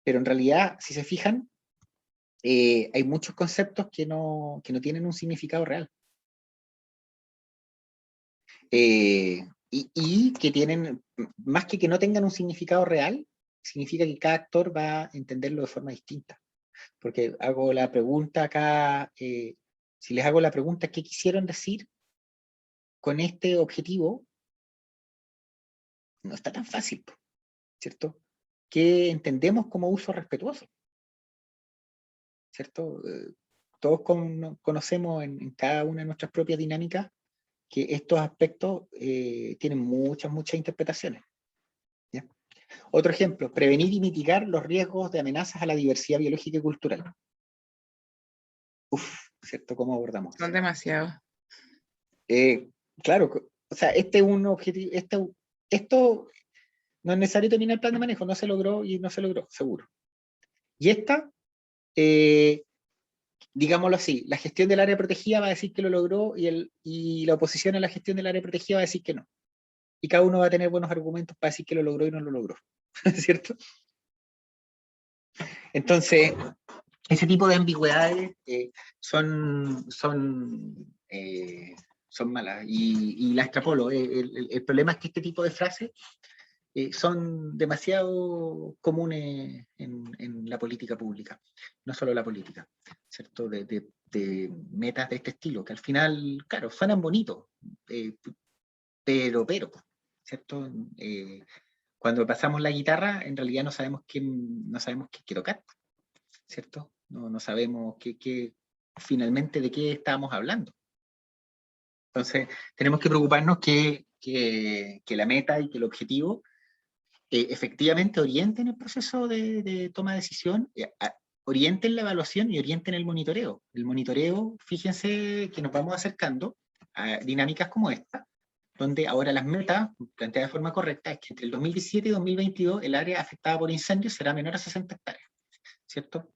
Pero en realidad, si se fijan, hay muchos conceptos que no tienen un significado real. Y que tienen, más que no tengan un significado real, significa que cada actor va a entenderlo de forma distinta. Porque hago la pregunta acá, si les hago la pregunta, ¿qué quisieron decir con este objetivo? No está tan fácil, ¿cierto? ¿Qué entendemos como uso respetuoso? ¿Cierto? Todos conocemos en cada una de nuestras propias dinámicas que estos aspectos tienen muchas interpretaciones. ¿Ya? Otro ejemplo, prevenir y mitigar los riesgos de amenazas a la diversidad biológica y cultural. Uf, ¿cierto? ¿Cómo abordamos? Son demasiados. Claro, o sea, este es un objetivo, esto no es necesario terminar el plan de manejo, no se logró y no se logró, seguro. Y esta, digámoslo así, la gestión del área protegida va a decir que lo logró y la oposición a la gestión del área protegida va a decir que no. Y cada uno va a tener buenos argumentos para decir que lo logró y no lo logró, ¿cierto? Entonces, ese tipo de ambigüedades son malas y la extrapolo. El problema es que este tipo de frases son demasiado comunes en la política pública, no solo la política, ¿cierto? De metas de este estilo, que al final, claro, suenan bonitos, pero, ¿cierto? Cuando pasamos la guitarra, en realidad no sabemos qué hay que tocar, ¿cierto? No sabemos finalmente de qué estamos hablando. Entonces, tenemos que preocuparnos que la meta y que el objetivo efectivamente orienten el proceso de toma de decisión, orienten la evaluación y orienten el monitoreo. El monitoreo, fíjense que nos vamos acercando a dinámicas como esta, donde ahora las metas, planteadas de forma correcta, es que entre el 2017 y 2022 el área afectada por incendios será menor a 60 hectáreas, ¿cierto?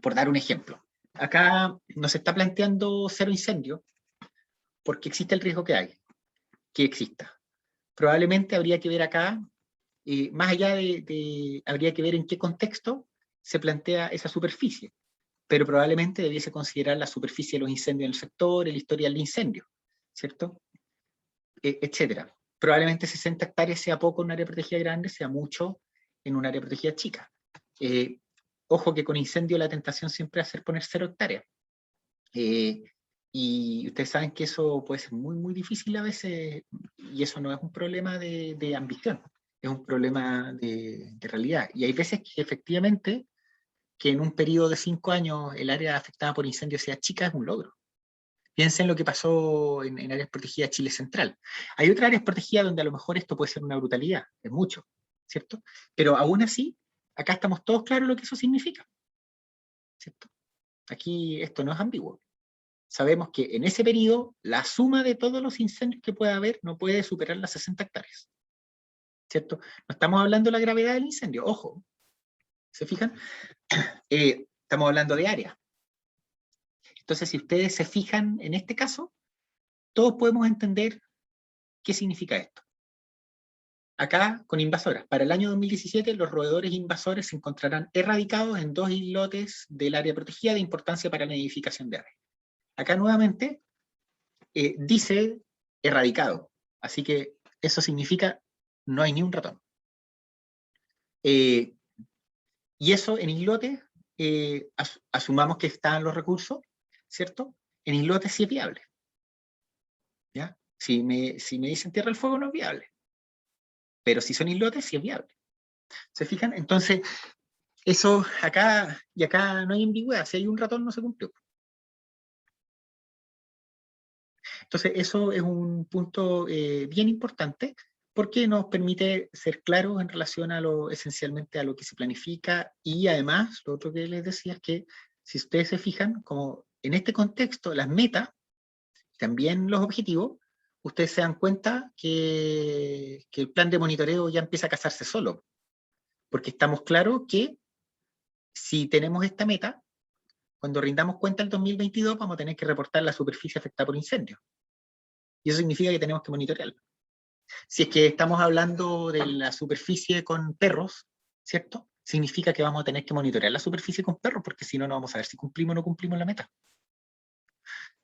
Por dar un ejemplo. Acá nos está planteando cero incendio porque existe el riesgo que exista. Probablemente habría que ver acá, más allá habría que ver en qué contexto se plantea esa superficie, pero probablemente debiese considerar la superficie de los incendios en el sector, el historial de incendios, ¿cierto? Etcétera. Probablemente 60 hectáreas sea poco en un área protegida grande, sea mucho en un área protegida chica. Ojo que con incendio la tentación siempre va a ser poner 0 hectáreas. Y ustedes saben que eso puede ser muy difícil a veces, y eso no es un problema de ambición, es un problema de realidad. Y hay veces que efectivamente, que en un periodo de 5 años el área afectada por incendios sea chica es un logro. Piensen lo que pasó en áreas protegidas Chile Central. Hay otras áreas protegidas donde a lo mejor esto puede ser una brutalidad, es mucho, ¿cierto? Pero aún así, acá estamos todos claros lo que eso significa, ¿cierto? Aquí esto no es ambiguo. Sabemos que en ese periodo la suma de todos los incendios que pueda haber no puede superar las 60 hectáreas, ¿cierto? No estamos hablando de la gravedad del incendio, ojo, ¿se fijan? Estamos hablando de área. Entonces, si ustedes se fijan en este caso, todos podemos entender qué significa esto. Acá, con invasoras, para el año 2017 los roedores invasores se encontrarán erradicados en 2 islotes del área protegida de importancia para la nidificación de aves. Acá nuevamente dice erradicado, así que eso significa no hay ni un ratón. Y eso en islotes, asumamos que están los recursos, ¿cierto? En islotes sí es viable. ¿Ya? Si me dicen tierra del fuego no es viable. Pero si son islotes sí es viable. ¿Se fijan? Entonces, eso acá, y acá no hay ambigüedad, si hay un ratón no se cumplió. Entonces, eso es un punto bien importante, porque nos permite ser claros en relación a lo, esencialmente a lo que se planifica, y además, lo otro que les decía es que, si ustedes se fijan, como en este contexto, las metas, también los objetivos, ustedes se dan cuenta que el plan de monitoreo ya empieza a casarse solo, porque estamos claros que si tenemos esta meta, cuando rindamos cuenta el 2022 vamos a tener que reportar la superficie afectada por incendios. Y eso significa que tenemos que monitorearlo. Si es que estamos hablando de la superficie con perros, ¿cierto? Significa que vamos a tener que monitorear la superficie con perros, porque si no, no vamos a ver si cumplimos o no cumplimos la meta.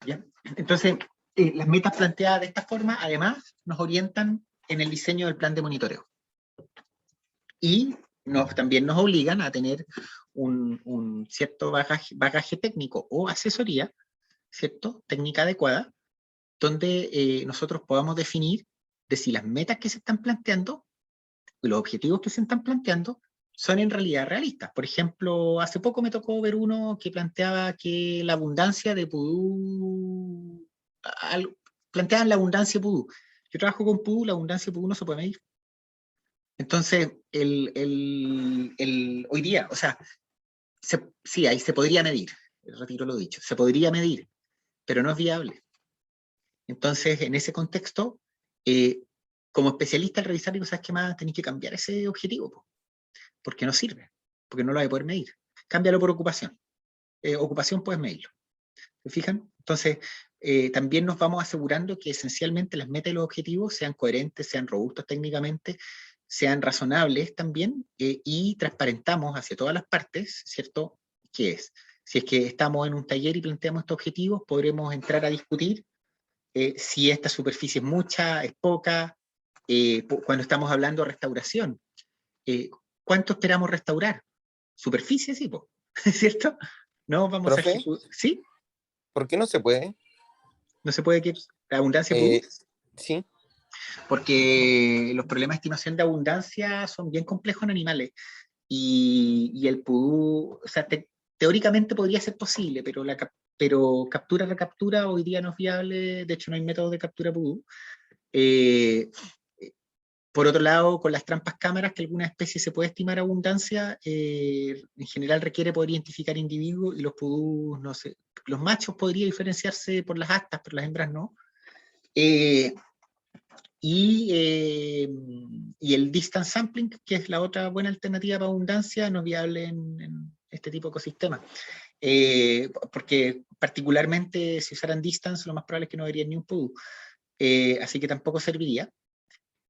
¿Ya? Entonces, las metas planteadas de esta forma, además, nos orientan en el diseño del plan de monitoreo. Y también nos obligan a tener un cierto bagaje técnico o asesoría, ¿cierto? Técnica adecuada, donde nosotros podamos definir de si las metas que se están planteando, los objetivos que se están planteando, son en realidad realistas. Por ejemplo, hace poco me tocó ver uno que planteaba que la abundancia de pudú, planteaban la abundancia de pudú. Yo trabajo con pudú, la abundancia de pudú no se puede medir. Entonces, hoy día, o sea, sí, ahí se podría medir, retiro lo dicho, se podría medir, pero no es viable. Entonces, en ese contexto, como especialista al revisar cosas quemadas, tenéis que cambiar ese objetivo, porque no sirve, porque no lo vais a poder medir. Cámbialo por ocupación. Ocupación puedes medirlo. ¿Se fijan? Entonces, también nos vamos asegurando que esencialmente las metas y los objetivos sean coherentes, sean robustos técnicamente, sean razonables también, y transparentamos hacia todas las partes, ¿cierto? ¿Qué es? Si es que estamos en un taller y planteamos estos objetivos, podremos entrar a discutir si esta superficie es mucha, es poca, cuando estamos hablando de restauración. ¿Cuánto esperamos restaurar? Superficie, sí, ¿cierto? No vamos a Profe, ejecutar. ¿Sí? ¿por qué no se puede? No se puede que la abundancia Eh, pudú, sí, porque los problemas de estimación de abundancia son bien complejos en animales. Y el pudú, o sea, teóricamente podría ser posible, pero captura-recaptura hoy día no es viable, de hecho no hay método de captura pudú. Eh, por otro lado, con las trampas cámaras, que alguna especie se puede estimar abundancia, en general requiere poder identificar individuos, y los pudús, no sé, los machos podría diferenciarse por las astas, pero las hembras no. Y el distance sampling, que es la otra buena alternativa para abundancia, no es viable en este tipo de ecosistemas. Porque particularmente si usaran distance, lo más probable es que no verían ni un pudú. Así que tampoco serviría.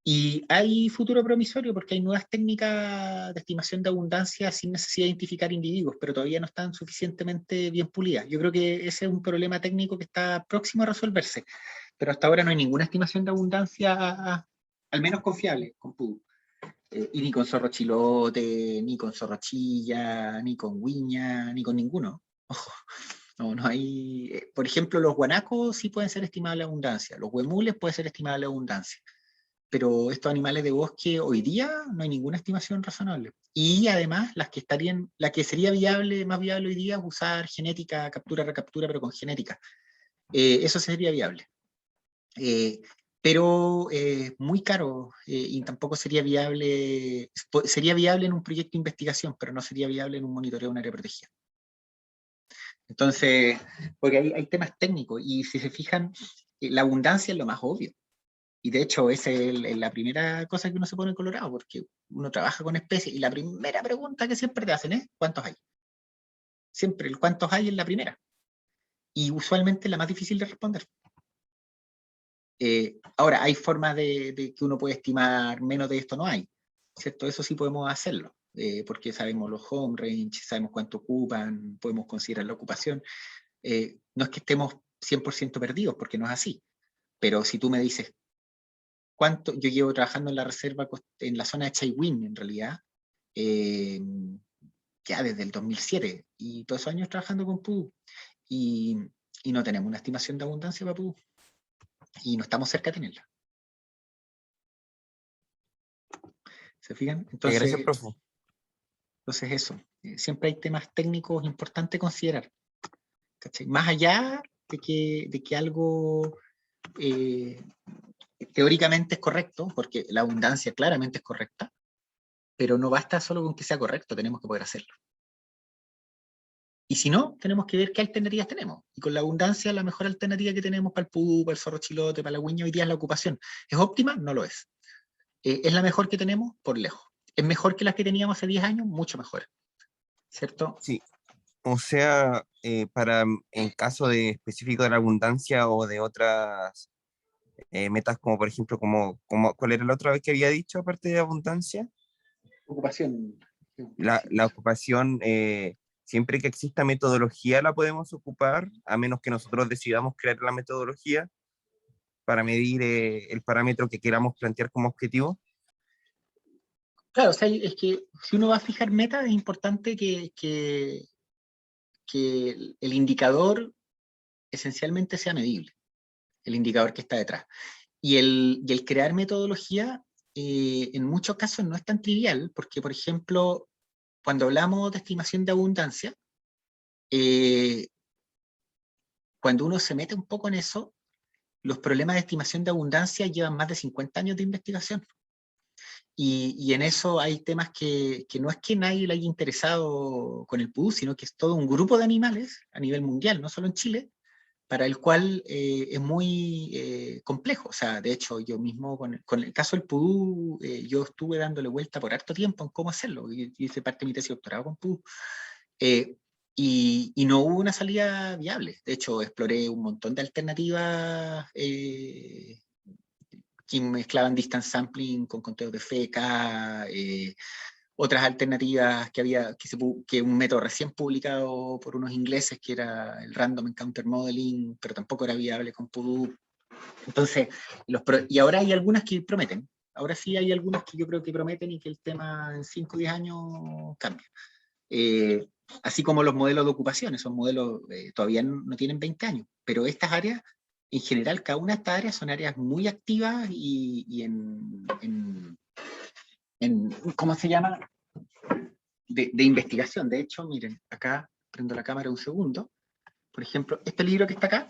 Y hay futuro promisorio porque hay nuevas técnicas de estimación de abundancia sin necesidad de identificar individuos, pero todavía no están suficientemente bien pulidas. Yo creo que ese es un problema técnico que está próximo a resolverse, pero hasta ahora no hay ninguna estimación de abundancia, al menos confiable, con pudú. Y ni con zorro chilote, ni con zorro chilla, ni con guiña, ni con ninguno. Ojo, no hay. Por ejemplo, los guanacos sí pueden ser estimables de abundancia, los huemules pueden ser estimables de abundancia, pero estos animales de bosque hoy día no hay ninguna estimación razonable. Y además, la que sería viable, más viable hoy día es usar genética, captura-recaptura, pero con genética. Eso sería viable. Pero muy caro, y tampoco sería viable en un proyecto de investigación, pero no sería viable en un monitoreo de un área protegida. Entonces, porque hay temas técnicos, y si se fijan, la abundancia es lo más obvio. Y de hecho, esa es la primera cosa que uno se pone colorado, porque uno trabaja con especies y la primera pregunta que siempre te hacen es ¿cuántos hay? Siempre el cuántos hay es la primera. Y usualmente es la más difícil de responder. Ahora, hay formas de que uno puede estimar menos de esto, no hay, ¿cierto? Eso sí podemos hacerlo, porque sabemos los home range, sabemos cuánto ocupan, podemos considerar la ocupación. No es que estemos 100% perdidos, porque no es así, pero si tú me dices cuánto, yo llevo trabajando en la reserva, en la zona de Chaiwin, en realidad, eh, ya desde el 2007, y todos esos años trabajando con pudú, y no tenemos una estimación de abundancia para pudú, y no estamos cerca de tenerla. ¿Se fijan? Gracias, profe. Entonces eso, siempre hay temas técnicos importantes a considerar. ¿Cachai? Más allá de que algo teóricamente es correcto, porque la abundancia claramente es correcta, pero no basta solo con que sea correcto, tenemos que poder hacerlo. Y si no, tenemos que ver qué alternativas tenemos. Y con la abundancia, la mejor alternativa que tenemos para el pudú, para el zorro chilote, para la guiña hoy día es la ocupación. ¿Es óptima? No lo es. ¿Es la mejor que tenemos? Por lejos. ¿Es mejor que las que teníamos hace 10 años? Mucho mejor. ¿Cierto? Sí, o sea, en caso de específico de la abundancia o de otras metas, como por ejemplo, ¿cuál era la otra vez que había dicho, aparte de abundancia? Ocupación. La ocupación, siempre que exista metodología la podemos ocupar, a menos que nosotros decidamos crear la metodología para medir el parámetro que queramos plantear como objetivo. Claro, o sea, es que si uno va a fijar metas, es importante que el indicador esencialmente sea medible, el indicador que está detrás. Y el crear metodología, en muchos casos no es tan trivial, porque, por ejemplo, cuando hablamos de estimación de abundancia, cuando uno se mete un poco en eso, los problemas de estimación de abundancia llevan más de 50 años de investigación. Y en eso hay temas que no es que nadie le haya interesado con el pudú, sino que es todo un grupo de animales a nivel mundial, no solo en Chile, para el cual es muy complejo. O sea, de hecho, yo mismo con el caso del pudú, yo estuve dándole vuelta por harto tiempo en cómo hacerlo. Yo hice parte de mi tesis de doctorado con pudú. Y no hubo una salida viable. De hecho, exploré un montón de alternativas que mezclaban distance sampling con conteo de feca, otras alternativas que había, que un método recién publicado por unos ingleses que era el Random Encounter Modeling, pero tampoco era viable con Purdue. Entonces, y ahora hay algunas que prometen. Ahora sí hay algunas que yo creo que prometen y que el tema en 5 o 10 años cambia. Así como los modelos de ocupación, esos modelos todavía no tienen 20 años, pero estas áreas, en general, cada una de estas áreas son áreas muy activas y ¿cómo se llama? De investigación. De hecho, miren, acá prendo la cámara un segundo. Por ejemplo, este libro que está acá,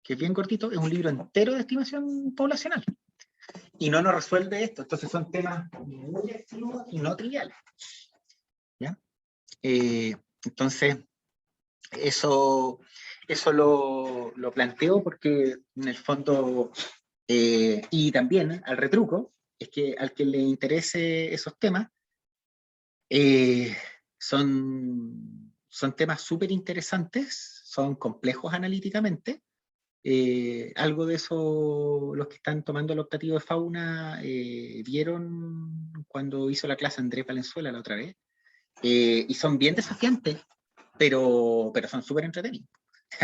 que es bien cortito, es un libro entero de estimación poblacional. Y no nos resuelve esto. Entonces son temas muy activos y no triviales. ¿Ya? Entonces, eso lo planteo porque en el fondo, y también al retruco, es que al que le interese esos temas, son temas súper interesantes, son complejos analíticamente. Algo de eso los que están tomando el optativo de fauna vieron cuando hizo la clase Andrés Valenzuela la otra vez, y son bien desafiantes, pero son súper entretenidos.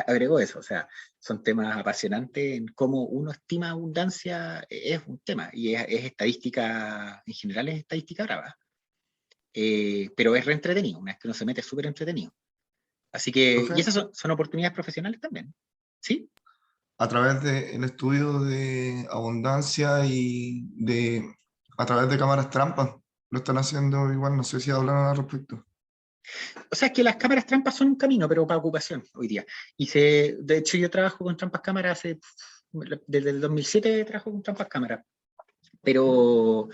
Agregó eso, o sea, son temas apasionantes en cómo uno estima abundancia, es un tema, y es estadística, en general es estadística brava. Pero es re entretenido, una vez que uno se mete es súper entretenido. Así que, y Profe, esas son oportunidades profesionales también, ¿sí? a través del estudio de abundancia a través de cámaras trampas, lo están haciendo igual, no sé si hablan al respecto. O sea, es que las cámaras trampas son un camino, pero para ocupación hoy día. De hecho, yo trabajo con trampas cámaras desde el 2007 trabajo con trampas cámaras. Pero,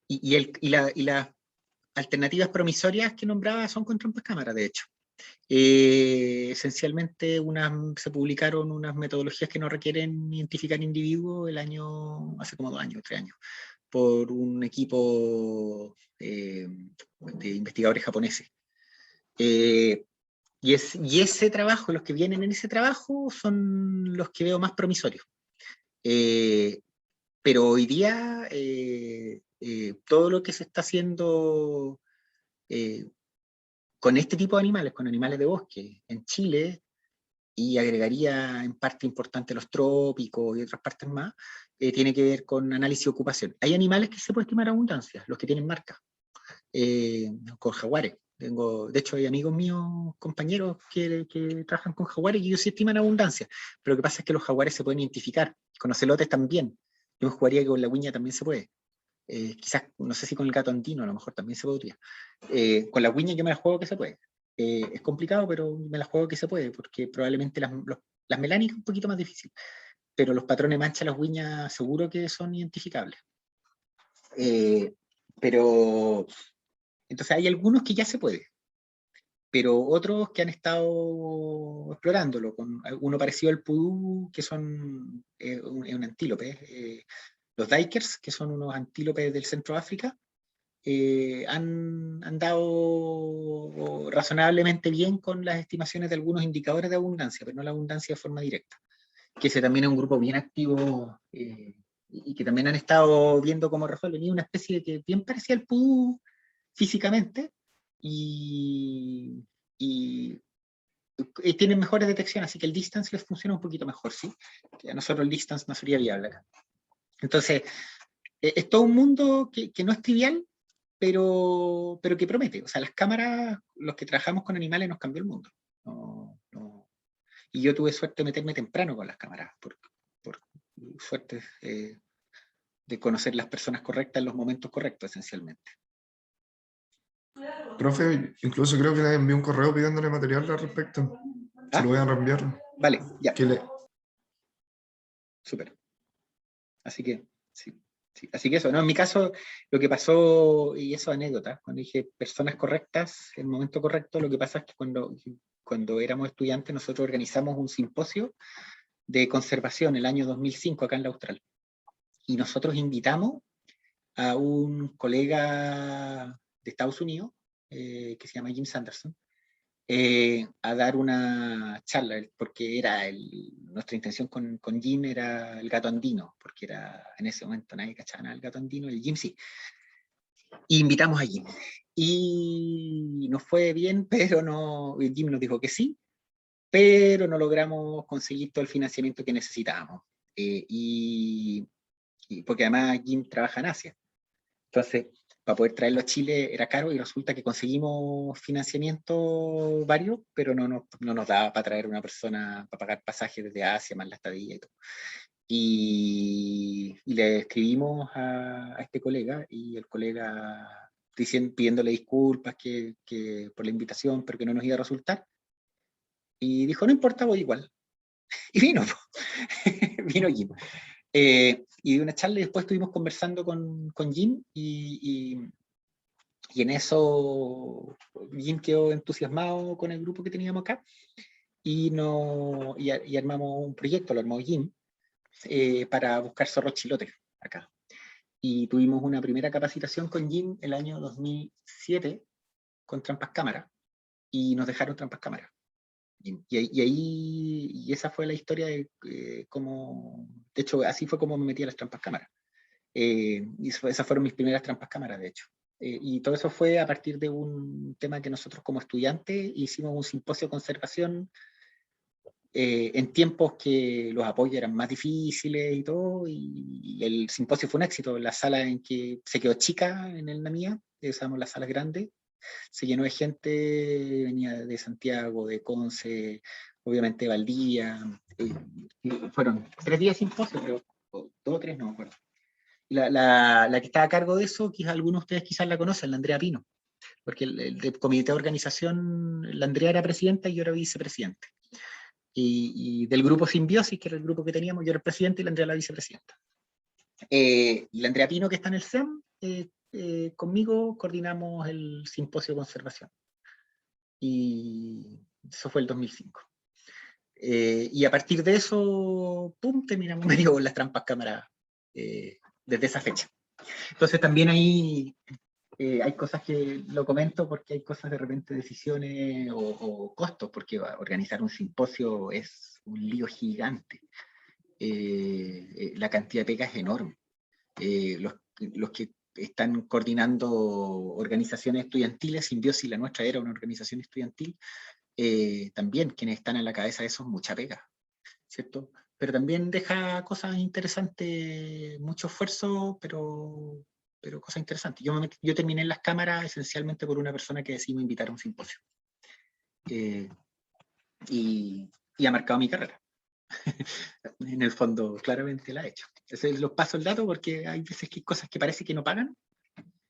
las alternativas promisorias que nombraba son con trampas cámaras, de hecho. Esencialmente se publicaron unas metodologías que no requieren identificar individuos hace como 2 años, 3 años, por un equipo de investigadores japoneses. Y ese trabajo, los que vienen en ese trabajo son los que veo más promisorios. Pero hoy día todo lo que se está haciendo con este tipo de animales, con animales de bosque, en Chile, y agregaría en parte importante los trópicos y otras partes más, tiene que ver con análisis de ocupación. Hay animales que se puede estimar abundancia, los que tienen marca, con jaguares. De hecho, hay amigos míos, compañeros que trabajan con jaguares y ellos sí estiman abundancia, pero lo que pasa es que los jaguares se pueden identificar, con ocelotes también. Yo jugaría que con la guiña también se puede. quizás, no sé si con el gato andino a lo mejor también se podría. Con la guiña yo me la juego que se puede. Es complicado, pero me la juego que se puede, porque probablemente las melánicas es un poquito más difícil, pero los patrones mancha, las guiñas, seguro que son identificables. Pero, entonces hay algunos que ya se puede, pero otros que han estado explorándolo, con uno parecido al pudú, que son un antílope. Los dikers, que son unos antílopes del centro de África, han dado razonablemente bien con las estimaciones de algunos indicadores de abundancia, pero no la abundancia de forma directa. Que ese también es un grupo bien activo y que también han estado viendo cómo resuelven. Y una especie de que bien parecía al pudú físicamente y tienen mejores detecciones, así que el distance les funciona un poquito mejor, ¿sí? Que a nosotros el distance no sería viable acá. Entonces, es todo un mundo que no es trivial, pero que promete. O sea, las cámaras, los que trabajamos con animales, nos cambió el mundo. Y yo tuve suerte de meterme temprano con las cámaras, por suerte de conocer las personas correctas en los momentos correctos, esencialmente. Profe, incluso creo que le envié un correo pidiéndole material al respecto. Se lo voy a reenviar. Vale, ya. Que Súper. Así que, sí. Así que eso, ¿no? En mi caso, lo que pasó, y eso anécdota, cuando dije personas correctas, en el momento correcto, lo que pasa es que cuando éramos estudiantes, nosotros organizamos un simposio de conservación el año 2005 acá en la Austral. Y nosotros invitamos a un colega de Estados Unidos, que se llama Jim Sanderson, a dar una charla, porque era nuestra intención con Jim era el gato andino, porque era en ese momento nadie cachaba nada el gato andino, el Jim sí. Y invitamos a Jim. Y nos fue bien, pero no, Jim nos dijo que sí, pero no logramos conseguir todo el financiamiento que necesitábamos. Y porque además Jim trabaja en Asia. Entonces, para poder traerlo a Chile era caro y resulta que conseguimos financiamiento varios, pero no nos daba para traer una persona, para pagar pasajes desde Asia, más la estadía y todo. Y le escribimos a este colega y el colega pidiéndole disculpas por la invitación, pero que no nos iba a resultar. Y dijo, no importa, voy igual. Y vino, vino Jim. Y de una charla y después estuvimos conversando con Jim y en eso Jim quedó entusiasmado con el grupo que teníamos acá y armamos un proyecto, lo armó Jim, para buscar zorros chilotes acá. Y tuvimos una primera capacitación con Jim el año 2007 con trampas cámara y nos dejaron trampas cámara. Y esa fue la historia de cómo, de hecho, así fue como me metí a las trampas cámara. Y esas fueron mis primeras trampas cámaras, de hecho. Y todo eso fue a partir de un tema que nosotros como estudiantes hicimos un simposio de conservación en tiempos que los apoyos eran más difíciles y todo, y el simposio fue un éxito. La sala en que se quedó chica en el NAMIA, usamos las salas grandes, se llenó de gente, venía de Santiago, de Conce, obviamente de Valdivia, fueron 3 días de simposio, pero 2 o 3, no me acuerdo. La que estaba a cargo de eso, quizás algunos de ustedes quizás la conocen, la Andrea Pino, porque el comité de organización, la Andrea era presidenta y yo era vicepresidente. Y del grupo Simbiosis, que era el grupo que teníamos, yo era el presidente y la Andrea la vicepresidenta. Y la Andrea Pino, que está en el SEM, conmigo coordinamos el simposio de conservación. Y eso fue el 2005. Y a partir de eso, pum, terminamos medio con las trampas cámara desde esa fecha. Entonces también ahí hay cosas que lo comento porque hay cosas de repente, decisiones o costos, porque organizar un simposio es un lío gigante. La cantidad de pega es enorme. Los que están coordinando organizaciones estudiantiles, Simbiosis, la nuestra era una organización estudiantil, también quienes están a la cabeza de eso es mucha pega, ¿cierto? Pero también deja cosas interesantes, mucho esfuerzo, pero cosas interesantes. Yo terminé en las cámaras esencialmente por una persona que decidimos invitar a un simposio. Y ha marcado mi carrera. En el fondo, claramente la ha hecho. Entonces, los paso el dato porque hay veces que hay cosas que parece que no pagan,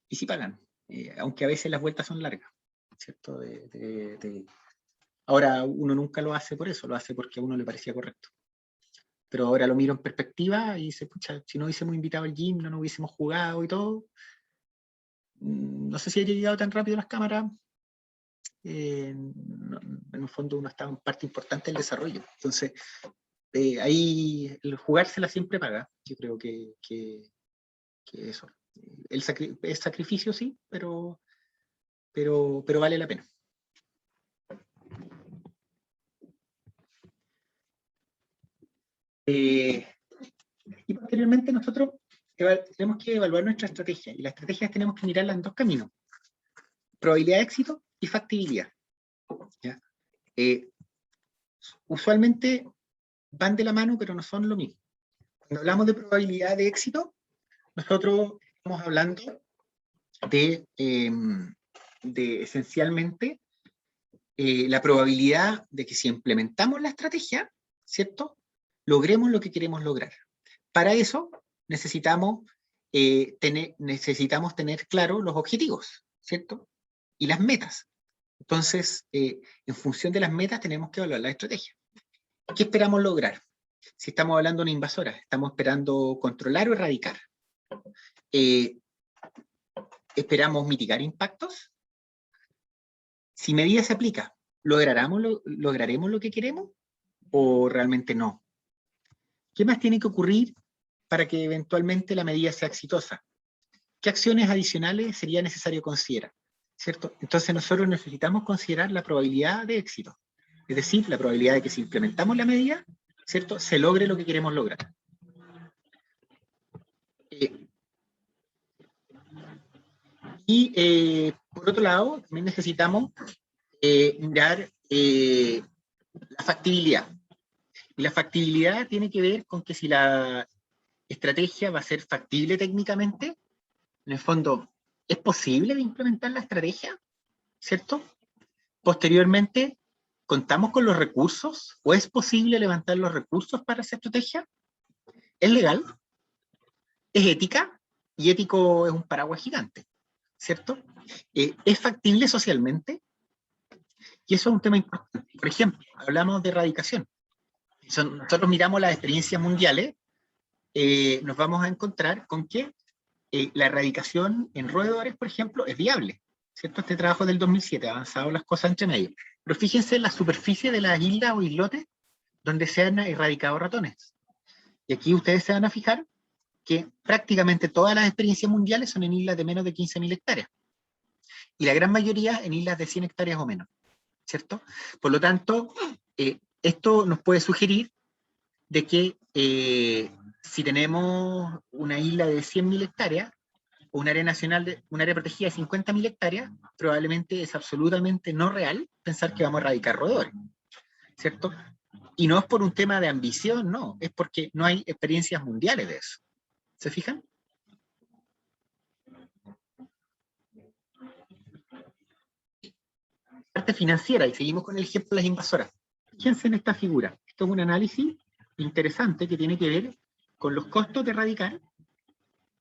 y sí pagan, aunque a veces las vueltas son largas, ¿cierto? Ahora, uno nunca lo hace por eso, lo hace porque a uno le parecía correcto. Pero ahora lo miro en perspectiva y dice, pucha, si no hubiésemos invitado al gym, no hubiésemos jugado y todo, no sé si habría llegado tan rápido las cámaras. En el fondo uno está en parte importante del desarrollo. Entonces, ahí el jugársela siempre paga. Yo creo que eso. El sacrificio sí, pero vale la pena. Y posteriormente nosotros tenemos que evaluar nuestra estrategia. Y las estrategias tenemos que mirarlas en dos caminos. Probabilidad de éxito y factibilidad. ¿Ya? Usualmente van de la mano, pero no son lo mismo. Cuando hablamos de probabilidad de éxito, nosotros estamos hablando de esencialmente la probabilidad de que si implementamos la estrategia, ¿cierto?, logremos lo que queremos lograr. Para eso necesitamos tener claro los objetivos, ¿cierto?, y las metas. Entonces, en función de las metas tenemos que evaluar la estrategia. ¿Qué esperamos lograr? Si estamos hablando de una invasora, estamos esperando controlar o erradicar. ¿Esperamos mitigar impactos? Si medida se aplica, ¿lograremos lo que queremos o realmente no? ¿Qué más tiene que ocurrir para que eventualmente la medida sea exitosa? ¿Qué acciones adicionales sería necesario considerar? ¿Cierto? Entonces nosotros necesitamos considerar la probabilidad de éxito, es decir, la probabilidad de que si implementamos la medida, ¿cierto?, se logre lo que queremos lograr. Por otro lado, también necesitamos mirar la factibilidad. Y la factibilidad tiene que ver con que si la estrategia va a ser factible técnicamente, en el fondo, ¿es posible de implementar la estrategia? ¿Cierto? Posteriormente, ¿contamos con los recursos? ¿O es posible levantar los recursos para esa estrategia? ¿Es legal? ¿Es ética? Y ético es un paraguas gigante, ¿cierto? ¿Es factible socialmente? Y eso es un tema importante. Por ejemplo, hablamos de erradicación. Nosotros miramos las experiencias mundiales, nos vamos a encontrar con que la erradicación en roedores, por ejemplo, es viable, ¿cierto? Este trabajo del 2007, avanzado las cosas entre medio. Pero fíjense en la superficie de las islas o islotes donde se han erradicado ratones. Y aquí ustedes se van a fijar que prácticamente todas las experiencias mundiales son en islas de menos de 15.000 hectáreas. Y la gran mayoría en islas de 100 hectáreas o menos, ¿cierto? Por lo tanto, esto nos puede sugerir de que si tenemos una isla de 100.000 hectáreas, o un área nacional, un área protegida de 50.000 hectáreas, probablemente es absolutamente no real pensar que vamos a erradicar roedores, ¿cierto? Y no es por un tema de ambición, no, es porque no hay experiencias mundiales de eso. ¿Se fijan? Parte financiera, y seguimos con el ejemplo de las invasoras. Fíjense en esta figura. Esto es un análisis interesante que tiene que ver con los costos de erradicar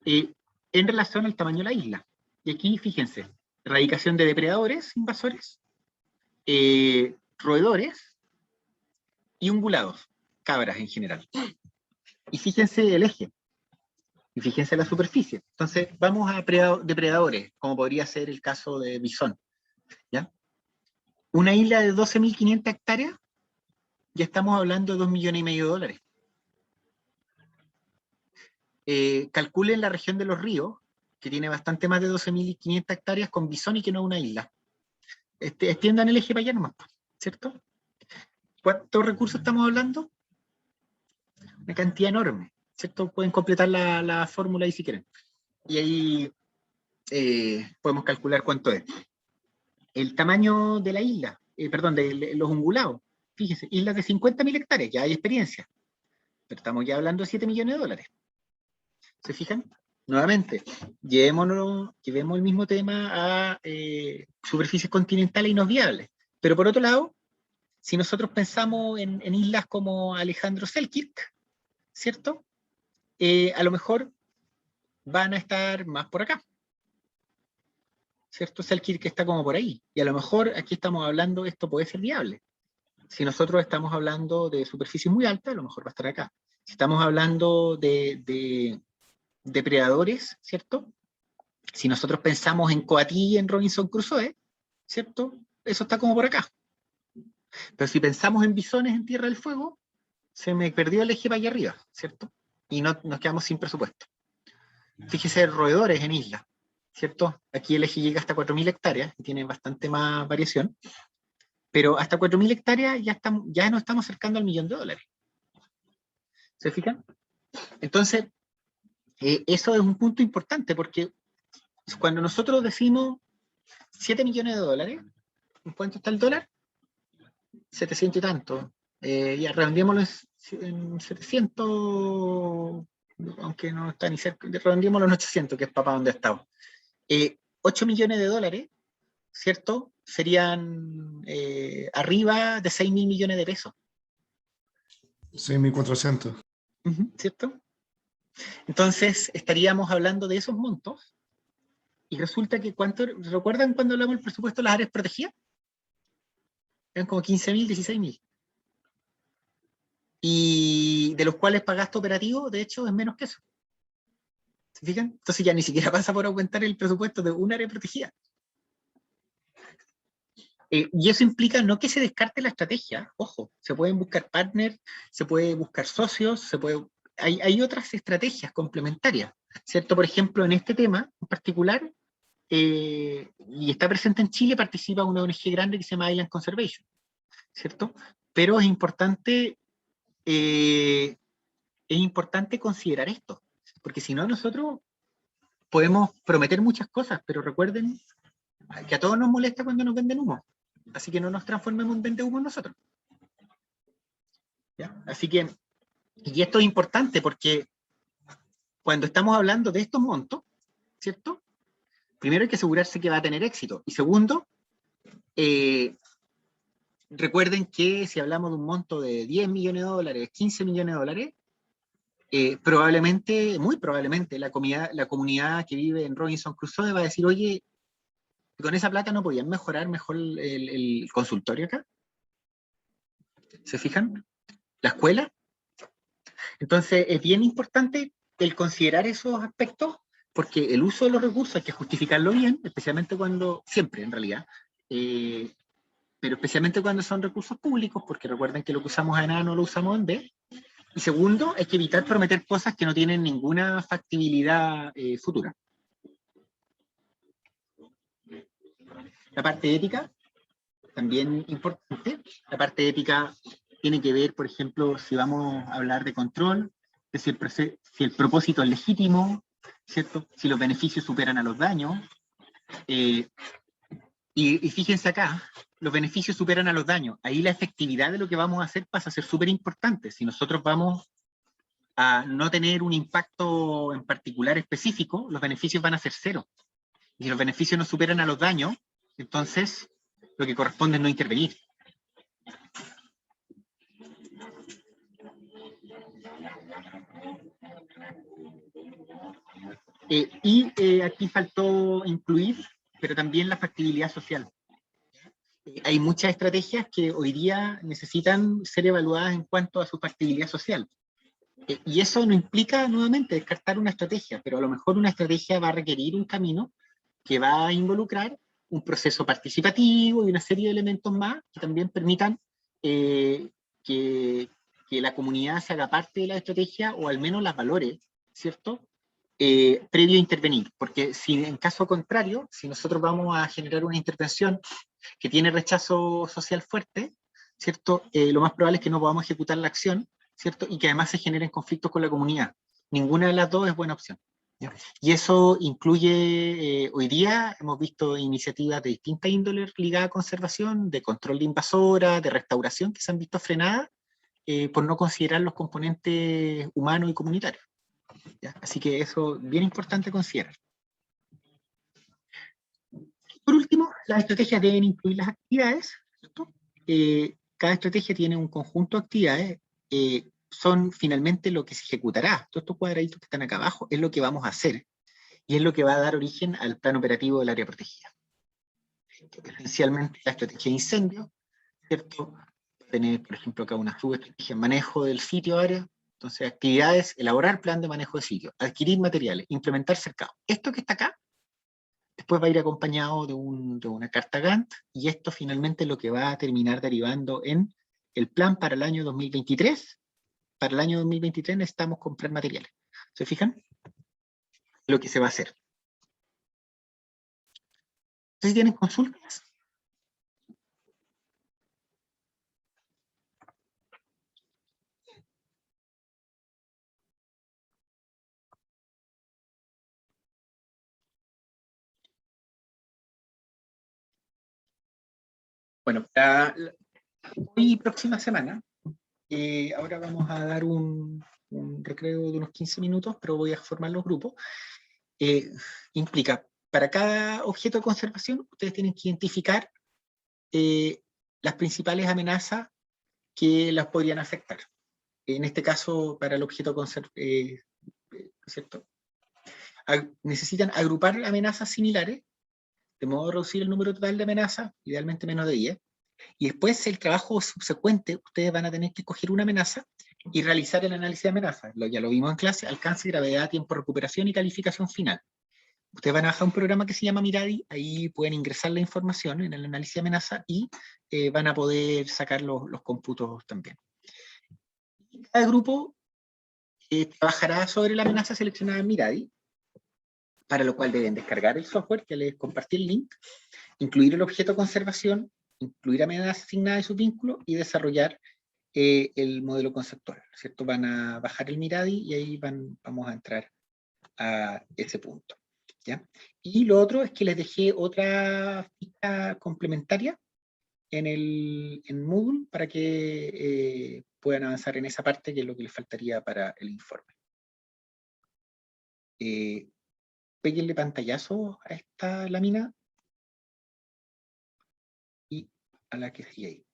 en relación al tamaño de la isla. Y aquí, fíjense, erradicación de depredadores, invasores, roedores y ungulados, cabras en general. Y fíjense el eje, y fíjense la superficie. Entonces, vamos a depredadores, como podría ser el caso de bisón, ¿ya? Una isla de 12.500 hectáreas, ya estamos hablando de $2,5 millones. Calculen la región de los ríos, que tiene bastante más de 12.500 hectáreas con bisón y que no es una isla. Extiendan el eje para allá nomás, ¿cierto? ¿Cuántos recursos estamos hablando? Una cantidad enorme, ¿cierto? Pueden completar la fórmula ahí si quieren. Y ahí podemos calcular cuánto es. El tamaño de la isla, perdón, de los ungulados. Fíjense, islas de 50.000 hectáreas, ya hay experiencia. Pero estamos ya hablando de $7 millones. ¿Se fijan? Nuevamente, llevemos el mismo tema a superficies continentales y no viables. Pero por otro lado, si nosotros pensamos en islas como Alejandro Selkirk, ¿cierto? A lo mejor van a estar más por acá, ¿cierto? Selkirk está como por ahí, y a lo mejor aquí estamos hablando, esto puede ser viable. Si nosotros estamos hablando de superficie muy alta, a lo mejor va a estar acá. Si estamos hablando de depredadores, ¿cierto? Si nosotros pensamos en Coatí y en Robinson Crusoe, ¿cierto? Eso está como por acá. Pero si pensamos en bisones en Tierra del Fuego, se me perdió el eje para allá arriba, ¿cierto? Y no, nos quedamos sin presupuesto. Fíjese, roedores en isla, ¿cierto? Aquí el eje llega hasta 4.000 hectáreas, y tiene bastante más variación, pero hasta 4.000 hectáreas ya nos estamos acercando al $1.000.000. ¿Se fijan? Entonces, eso es un punto importante, porque cuando nosotros decimos $7 millones, ¿en cuánto está el dólar? 700 y tanto. Ya redondeémoslo en 700, aunque no está ni cerca, redondeémoslo en 800, que es para donde estamos. 8 millones de dólares, ¿cierto? Serían arriba de 6.000 millones de pesos. 6.400. ¿Cierto? Entonces, estaríamos hablando de esos montos, y resulta que ¿recuerdan cuando hablamos del presupuesto de las áreas protegidas? Eran como 15.000, 16.000. Y de los cuales para gasto operativo, de hecho, es menos que eso. ¿Se fijan? Entonces ya ni siquiera pasa por aumentar el presupuesto de un área protegida. Y eso implica no que se descarte la estrategia, ojo, se pueden buscar partners, se puede buscar socios, hay otras estrategias complementarias, ¿cierto? Por ejemplo, en este tema en particular, y está presente en Chile, participa una ONG grande que se llama Island Conservation, ¿cierto? Pero es importante considerar esto, porque si no nosotros podemos prometer muchas cosas, pero recuerden que a todos nos molesta cuando nos venden humo, así que no nos transformemos en vendehumos nosotros. ¿Ya? Así que, y esto es importante porque cuando estamos hablando de estos montos, ¿cierto? Primero hay que asegurarse que va a tener éxito, y segundo, recuerden que si hablamos de un monto de 10 millones de dólares, 15 millones de dólares, probablemente, muy probablemente, la comunidad que vive en Robinson Crusoe va a decir, oye, con esa plata no podían mejorar mejor el consultorio acá. ¿Se fijan? La escuela. Entonces, es bien importante el considerar esos aspectos, porque el uso de los recursos hay que justificarlo bien, especialmente siempre en realidad, pero especialmente cuando son recursos públicos, porque recuerden que lo que usamos en A no lo usamos en B. Y segundo, hay que evitar prometer cosas que no tienen ninguna factibilidad futura. La parte ética, también importante. La parte ética tiene que ver, por ejemplo, si vamos a hablar de control, de si el propósito es legítimo, ¿cierto? Si los beneficios superan a los daños. Y fíjense acá, los beneficios superan a los daños. Ahí la efectividad de lo que vamos a hacer pasa a ser súper importante. Si nosotros vamos a no tener un impacto en particular específico, los beneficios van a ser cero. Y si los beneficios no superan a los daños, entonces lo que corresponde es no intervenir. Aquí faltó incluir, pero también la factibilidad social. Hay muchas estrategias que hoy día necesitan ser evaluadas en cuanto a su factibilidad social. Y eso no implica, nuevamente, descartar una estrategia, pero a lo mejor una estrategia va a requerir un camino que va a involucrar un proceso participativo y una serie de elementos más que también permitan que la comunidad se haga parte de la estrategia, o al menos las valore, ¿cierto? Previo a intervenir, porque si en caso contrario, si nosotros vamos a generar una intervención que tiene rechazo social fuerte, ¿cierto? Lo más probable es que no podamos ejecutar la acción, ¿cierto? Y que además se generen conflictos con la comunidad. Ninguna de las dos es buena opción. Y eso incluye, hoy día hemos visto iniciativas de distintas índoles ligadas a conservación, de control de invasoras, de restauración, que se han visto frenadas por no considerar los componentes humanos y comunitarios. ¿Ya? Así que eso es bien importante considerar. Por último, las estrategias deben incluir las actividades, ¿cierto? cada estrategia tiene un conjunto de actividades, son finalmente lo que se ejecutará. Todos estos cuadraditos que están acá abajo es lo que vamos a hacer y es lo que va a dar origen al plan operativo del área protegida. Esencialmente la estrategia de incendio, ¿cierto? Tener, por ejemplo, acá una subestrategia, manejo del sitio área. Entonces, actividades, elaborar plan de manejo de sitio, adquirir materiales, implementar cercado. Esto que está acá, después va a ir acompañado de una carta Gantt, y esto finalmente es lo que va a terminar derivando en el plan para el año 2023. Para el año 2023 necesitamos comprar materiales. ¿Se fijan? Lo que se va a hacer. ¿Ustedes tienen consultas? Bueno, hoy próxima semana, ahora vamos a dar un recreo de unos 15 minutos, pero voy a formar los grupos. Implica, para cada objeto de conservación, ustedes tienen que identificar las principales amenazas que las podrían afectar. En este caso, para el objeto ¿cierto? Necesitan agrupar amenazas similares, de modo a reducir el número total de amenazas, idealmente menos de 10, y después el trabajo subsecuente, ustedes van a tener que coger una amenaza y realizar el análisis de amenazas. Ya lo vimos en clase, alcance, gravedad, tiempo de recuperación y calificación final. Ustedes van a bajar un programa que se llama Miradi, ahí pueden ingresar la información en el análisis de amenaza y van a poder sacar los cómputos también. Cada grupo trabajará sobre la amenaza seleccionada en Miradi, para lo cual deben descargar el software, que les compartí el link, incluir el objeto de conservación, incluir amenazas asignadas y sus vínculos y desarrollar el modelo conceptual, ¿cierto? Van a bajar el Miradi y ahí vamos a entrar a ese punto, ¿ya? Y lo otro es que les dejé otra ficha complementaria en Moodle para que puedan avanzar en esa parte, que es lo que les faltaría para el informe. Péguenle pantallazo a esta lámina y a la que sigue ahí.